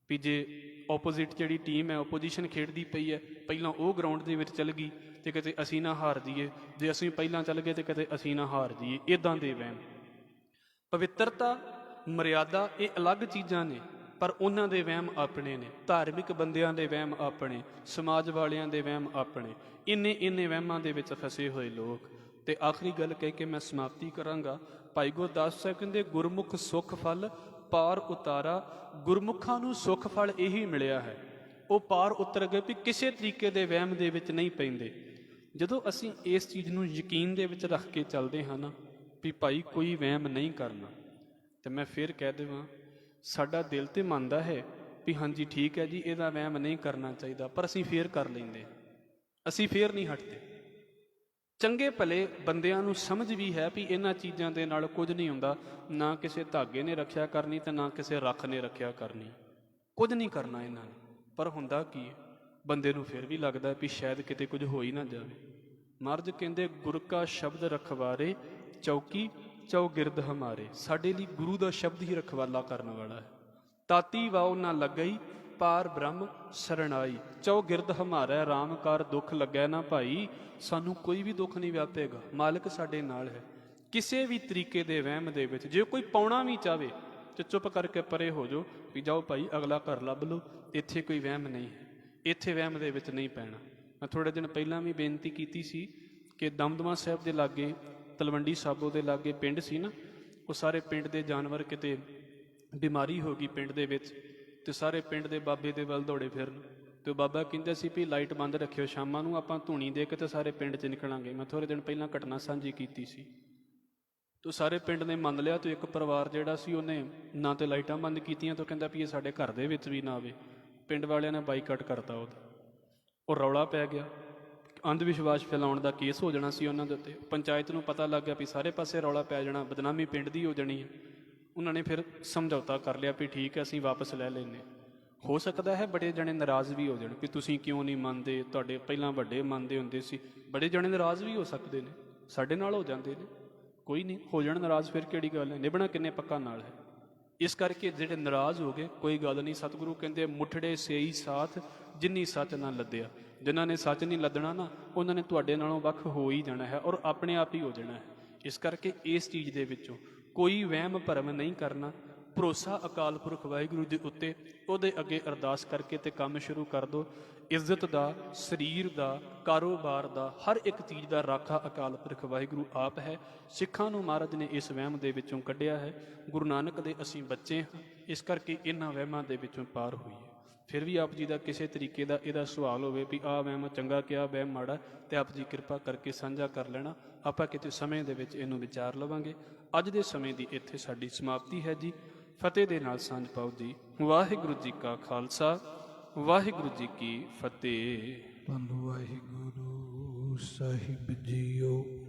ਵੀ ਜੇ ਓਪੋਜ਼ਿਟ ਜਿਹੜੀ ਟੀਮ ਹੈ, ਓਪੋਜੀਸ਼ਨ ਖੇਡਦੀ ਪਈ ਹੈ, ਪਹਿਲਾਂ ਉਹ ਗਰਾਊਂਡ ਦੇ ਵਿੱਚ ਚੱਲ ਗਈ ਤੇ ਕਿਤੇ ਅਸੀਂ ਨਾ ਹਾਰ ਜਾਈਏ, ਜੇ ਅਸੀਂ ਪਹਿਲਾਂ ਚੱਲ ਗਏ ਤੇ ਕਿਤੇ ਅਸੀਂ ਨਾ ਹਾਰ ਜਾਈਏ, ਇੱਦਾਂ ਦੇ ਵਹਿਮ। ਪਵਿੱਤਰਤਾ ਮਰਿਆਦਾ ਇਹ ਅਲੱਗ ਚੀਜ਼ਾਂ ਨੇ, ਪਰ ਉਹਨਾਂ ਦੇ ਵਹਿਮ ਆਪਣੇ ਨੇ। ਧਾਰਮਿਕ ਬੰਦਿਆਂ ਦੇ ਵਹਿਮ ਆਪਣੇ, ਸਮਾਜ ਵਾਲਿਆਂ ਦੇ ਵਹਿਮ ਆਪਣੇ। ਇੰਨੇ ਵਹਿਮਾਂ ਦੇ ਵਿੱਚ ਫਸੇ ਹੋਏ ਲੋਕ। ਤੇ ਆਖਰੀ ਗੱਲ ਕਹਿ ਕੇ ਮੈਂ ਸਮਾਪਤੀ ਕਰਾਂਗਾ। ਭਾਈ ਗੁਰਦਾਸ ਸਾਹਿਬ ਕਹਿੰਦੇ ਗੁਰਮੁਖ ਸੁੱਖ ਫਲ ਪਾਰ ਉਤਾਰਾ, ਗੁਰਮੁਖਾਂ ਨੂੰ ਸੁੱਖ ਫਲ ਇਹੀ ਮਿਲਿਆ ਹੈ, ਉਹ ਪਾਰ ਉਤਰ ਗਏ ਵੀ ਕਿਸੇ ਤਰੀਕੇ ਦੇ ਵਹਿਮ ਦੇ ਵਿੱਚ ਨਹੀਂ ਪੈਂਦੇ। ਜਦੋਂ ਅਸੀਂ ਇਸ ਚੀਜ਼ ਨੂੰ ਯਕੀਨ ਦੇ ਵਿੱਚ ਰੱਖ ਕੇ ਚੱਲਦੇ ਹਾਂ ਨਾ ਵੀ ਭਾਈ ਕੋਈ ਵਹਿਮ ਨਹੀਂ ਕਰਨਾ, ਤੇ ਮੈਂ ਫਿਰ ਕਹਿ ਦੇਵਾਂ ਸਾਡਾ ਦਿਲ ਤੇ ਮੰਨਦਾ ਹੈ ਵੀ ਹਾਂਜੀ ਠੀਕ ਹੈ ਜੀ ਇਹਦਾ ਵਹਿਮ ਨਹੀਂ ਕਰਨਾ ਚਾਹੀਦਾ, ਪਰ ਅਸੀਂ ਫੇਰ ਕਰ ਲੈਂਦੇ, ਅਸੀਂ ਫੇਰ ਨਹੀਂ ਹਟਦੇ। ਚੰਗੇ ਭਲੇ ਬੰਦਿਆਂ ਨੂੰ ਸਮਝ ਵੀ ਹੈ ਵੀ ਇਹਨਾਂ ਚੀਜ਼ਾਂ ਦੇ ਨਾਲ ਕੁਝ ਨਹੀਂ ਹੁੰਦਾ, ਨਾ ਕਿਸੇ ਧਾਗੇ ਨੇ ਰੱਖਿਆ ਕਰਨੀ ਤੇ ਨਾ ਕਿਸੇ ਰੱਖ ਨੇ ਰੱਖਿਆ ਕਰਨੀ, ਕੁਝ ਨਹੀਂ ਕਰਨਾ ਇਹਨਾਂ ਨੇ। ਪਰ ਹੁੰਦਾ ਕੀ ਹੈ, ਬੰਦੇ ਨੂੰ ਫਿਰ ਵੀ ਲੱਗਦਾ ਵੀ ਸ਼ਾਇਦ ਕਿਤੇ ਕੁਝ ਹੋ ਹੀ ਨਾ ਜਾਵੇ। ਮਹਾਰਾਜ ਕਹਿੰਦੇ ਗੁਰ ਕਾ ਸ਼ਬਦ ਰਖਵਾਰੇ ਚੌਕੀ ਚੌਗਿਰਦ ਹਮਾਰੇ, ਸਾਡੇ ਲਈ ਗੁਰੂ ਦਾ ਸ਼ਬਦ ਹੀ ਰਖਵਾਲਾ ਕਰਨ ਵਾਲਾ ਹੈ। ਤਾਤੀ ਵਾਓ ਨਾ ਲੱਗਈ ਪਾਰ ਬ੍ਰਹਮ ਸਰਣਾਈ, ਚੌਗਿਰਦ ਹਮਾਰਾ ਰਾਮ ਕਾਰ ਦੁੱਖ ਲੱਗੈ ਨਾ ਭਾਈ, ਸਾਨੂੰ ਕੋਈ ਵੀ ਦੁੱਖ ਨਹੀਂ ਵਿਆਪੇਗਾ, ਮਾਲਕ ਸਾਡੇ ਨਾਲ ਹੈ। ਕਿਸੇ ਵੀ ਤਰੀਕੇ ਦੇ ਵਹਿਮ ਦੇ ਵਿੱਚ ਜੇ ਕੋਈ ਪਾਉਣਾ ਵੀ ਚਾਹਵੇ ਤੇ ਚੁੱਪ ਕਰਕੇ ਪਰੇ ਹੋ ਜਾਓ ਵੀ ਜਾਓ ਭਾਈ ਅਗਲਾ ਘਰ ਲੱਭ ਲਓ, ਇੱਥੇ ਕੋਈ ਵਹਿਮ ਨਹੀਂ ਹੈ, ਇੱਥੇ ਵਹਿਮ ਦੇ ਵਿੱਚ ਨਹੀਂ ਪੈਣਾ। ਮੈਂ ਥੋੜ੍ਹੇ ਦਿਨ ਪਹਿਲਾਂ ਵੀ ਬੇਨਤੀ ਕੀਤੀ ਸੀ ਕਿ ਦਮਦਮਾ ਸਾਹਿਬ ਦੇ ਲਾਗੇ ਤਲਵੰਡੀ ਸਾਬੋ ਦੇ ਲਾਗੇ ਪਿੰਡ ਸੀ ਨਾ, ਉਹ ਸਾਰੇ ਪਿੰਡ ਦੇ ਜਾਨਵਰ ਕਿਤੇ ਬਿਮਾਰੀ ਹੋ ਗਈ ਪਿੰਡ ਦੇ ਵਿੱਚ, ਤੇ ਸਾਰੇ ਪਿੰਡ ਦੇ ਬਾਬੇ ਦੇ ਵੱਲ ਦੌੜੇ ਫਿਰਨ, ਤੇ ਉਹ ਬਾਬਾ ਕਹਿੰਦਾ ਸੀ ਵੀ ਲਾਈਟ ਬੰਦ ਰੱਖਿਓ, ਸ਼ਾਮਾਂ ਨੂੰ ਆਪਾਂ ਧੂਣੀ ਦੇ ਕੇ ਤੇ ਸਾਰੇ ਪਿੰਡ 'ਚ ਨਿਕਲਾਂਗੇ। ਮੈਂ ਥੋੜ੍ਹੇ ਦਿਨ ਪਹਿਲਾਂ ਘਟਨਾ ਸਾਂਝੀ ਕੀਤੀ ਸੀ, ਤੇ ਸਾਰੇ ਪਿੰਡ ਨੇ ਮੰਨ ਲਿਆ। ਤੇ ਇੱਕ ਪਰਿਵਾਰ ਜਿਹੜਾ ਸੀ ਉਹਨੇ ਨਾ ਤੇ ਲਾਈਟਾਂ ਬੰਦ ਕੀਤੀਆਂ, ਤਾਂ ਕਹਿੰਦਾ ਵੀ ਇਹ ਸਾਡੇ ਘਰ ਦੇ ਵਿੱਚ ਵੀ ਨਾ ਆਵੇ। ਪਿੰਡ ਵਾਲਿਆਂ ਨੇ ਬਾਈਕਾਟ ਕਰਤਾ ਉਹਦਾ, ਉਹ ਰੌਲਾ ਪੈ ਗਿਆ, ਅੰਧ ਵਿਸ਼ਵਾਸ ਫੈਲਾਉਣ ਦਾ ਕੇਸ ਹੋ ਜਾਣਾ ਸੀ ਉਹਨਾਂ ਦੇ ਉੱਤੇ। ਪੰਚਾਇਤ ਨੂੰ ਪਤਾ ਲੱਗ ਗਿਆ ਵੀ ਸਾਰੇ ਪਾਸੇ ਰੌਲਾ ਪੈ ਜਾਣਾ, ਬਦਨਾਮੀ ਪਿੰਡ ਦੀ ਹੋ ਜਾਣੀ ਹੈ। ਉਹਨਾਂ ਨੇ ਫਿਰ ਸਮਝੌਤਾ ਕਰ ਲਿਆ ਵੀ ਠੀਕ ਹੈ ਅਸੀਂ ਵਾਪਸ ਲੈ ਲੈਂਦੇ। ਹੋ ਸਕਦਾ ਹੈ ਬੜੇ ਜਣੇ ਨਾਰਾਜ਼ ਵੀ ਹੋ ਜਾਣ ਵੀ ਤੁਸੀਂ ਕਿਉਂ ਨਹੀਂ ਮੰਨਦੇ, ਤੁਹਾਡੇ ਪਹਿਲਾਂ ਵੱਡੇ ਮੰਨਦੇ ਹੁੰਦੇ ਸੀ। ਬੜੇ ਜਣੇ ਨਾਰਾਜ਼ ਵੀ ਹੋ ਸਕਦੇ ਨੇ, ਸਾਡੇ ਨਾਲ ਹੋ ਜਾਂਦੇ ਨੇ, ਕੋਈ ਨਹੀਂ, ਹੋ ਜਾਣ ਨਾਰਾਜ਼, ਫਿਰ ਕਿਹੜੀ ਗੱਲ ਹੈ, ਨਿਭਣਾ ਕਿੰਨੇ ਪੱਕਾ ਨਾਲ ਹੈ। ਇਸ ਕਰਕੇ ਜਿਹੜੇ ਨਾਰਾਜ਼ ਹੋ ਗਏ, ਕੋਈ ਗੱਲ ਨਹੀਂ, ਸਤਿਗੁਰੂ ਕਹਿੰਦੇ ਮੁਠੜੇ ਸੇਈ ਸਾਥ ਜਿੰਨੀ ਸੱਚ ਨਾ ਲੱਦਿਆ। ਜਿਨ੍ਹਾਂ ਨੇ ਸੱਚ ਨਹੀਂ ਲੱਦਣਾ ਨਾ, ਉਹਨਾਂ ਨੇ ਤੁਹਾਡੇ ਨਾਲੋਂ ਵੱਖ ਹੋ ਹੀ ਜਾਣਾ ਹੈ ਔਰ ਆਪਣੇ ਆਪ ਹੀ ਹੋ ਜਾਣਾ ਹੈ। ਇਸ ਕਰਕੇ ਇਸ ਚੀਜ਼ ਦੇ ਵਿੱਚੋਂ ਕੋਈ ਵਹਿਮ ਭਰਮ ਨਹੀਂ ਕਰਨਾ। ਭਰੋਸਾ ਅਕਾਲ ਪੁਰਖ ਵਾਹਿਗੁਰੂ ਦੇ ਉੱਤੇ, ਉਹਦੇ ਅੱਗੇ ਅਰਦਾਸ ਕਰਕੇ ਤੇ ਕੰਮ ਸ਼ੁਰੂ ਕਰ ਦਿਓ। ਇੱਜ਼ਤ ਦਾ, ਸਰੀਰ ਦਾ, ਕਾਰੋਬਾਰ ਦਾ, ਹਰ ਇੱਕ ਚੀਜ਼ ਦਾ ਰਾਖਾ ਅਕਾਲ ਪੁਰਖ ਵਾਹਿਗੁਰੂ ਆਪ ਹੈ। ਸਿੱਖਾਂ ਨੂੰ ਮਹਾਰਾਜ ਨੇ ਇਸ ਵਹਿਮ ਦੇ ਵਿੱਚੋਂ ਕੱਢਿਆ ਹੈ। ਗੁਰੂ ਨਾਨਕ ਦੇ ਅਸੀਂ ਬੱਚੇ ਹਾਂ, ਇਸ ਕਰਕੇ ਇਹਨਾਂ ਵਹਿਮਾਂ ਦੇ ਵਿੱਚੋਂ ਪਾਰ ਹੋਈਏ। ਫਿਰ ਵੀ ਆਪ ਜੀ ਦਾ ਕਿਸੇ ਤਰੀਕੇ ਦਾ ਇਹਦਾ ਸਵਾਲ ਹੋਵੇ ਵੀ ਆਹ ਵਹਿਮ ਚੰਗਾ ਕਿਹਾ, ਵਹਿਮ ਮਾੜਾ, ਤੇ ਆਪ ਜੀ ਕਿਰਪਾ ਕਰਕੇ ਸਾਂਝਾ ਕਰ ਲੈਣਾ। ਆਪਾਂ ਕਿਤੇ ਸਮੇਂ ਦੇ ਵਿੱਚ ਇਹਨੂੰ ਵਿਚਾਰ ਲਵਾਂਗੇ। ਅੱਜ ਦੇ ਸਮੇਂ ਦੀ ਇੱਥੇ ਸਾਡੀ ਸਮਾਪਤੀ ਹੈ ਜੀ। ਫਤਿਹ ਦੇ ਨਾਲ ਸਾਂਝ ਪਾਓ ਜੀ। ਵਾਹਿਗੁਰੂ ਜੀ ਕਾ ਖਾਲਸਾ, ਵਾਹਿਗੁਰੂ ਜੀ ਕੀ ਫਤਿਹ। ਧੰਨ ਵਾਹਿਗੁਰੂ ਸਾਹਿਬ ਜੀਓ।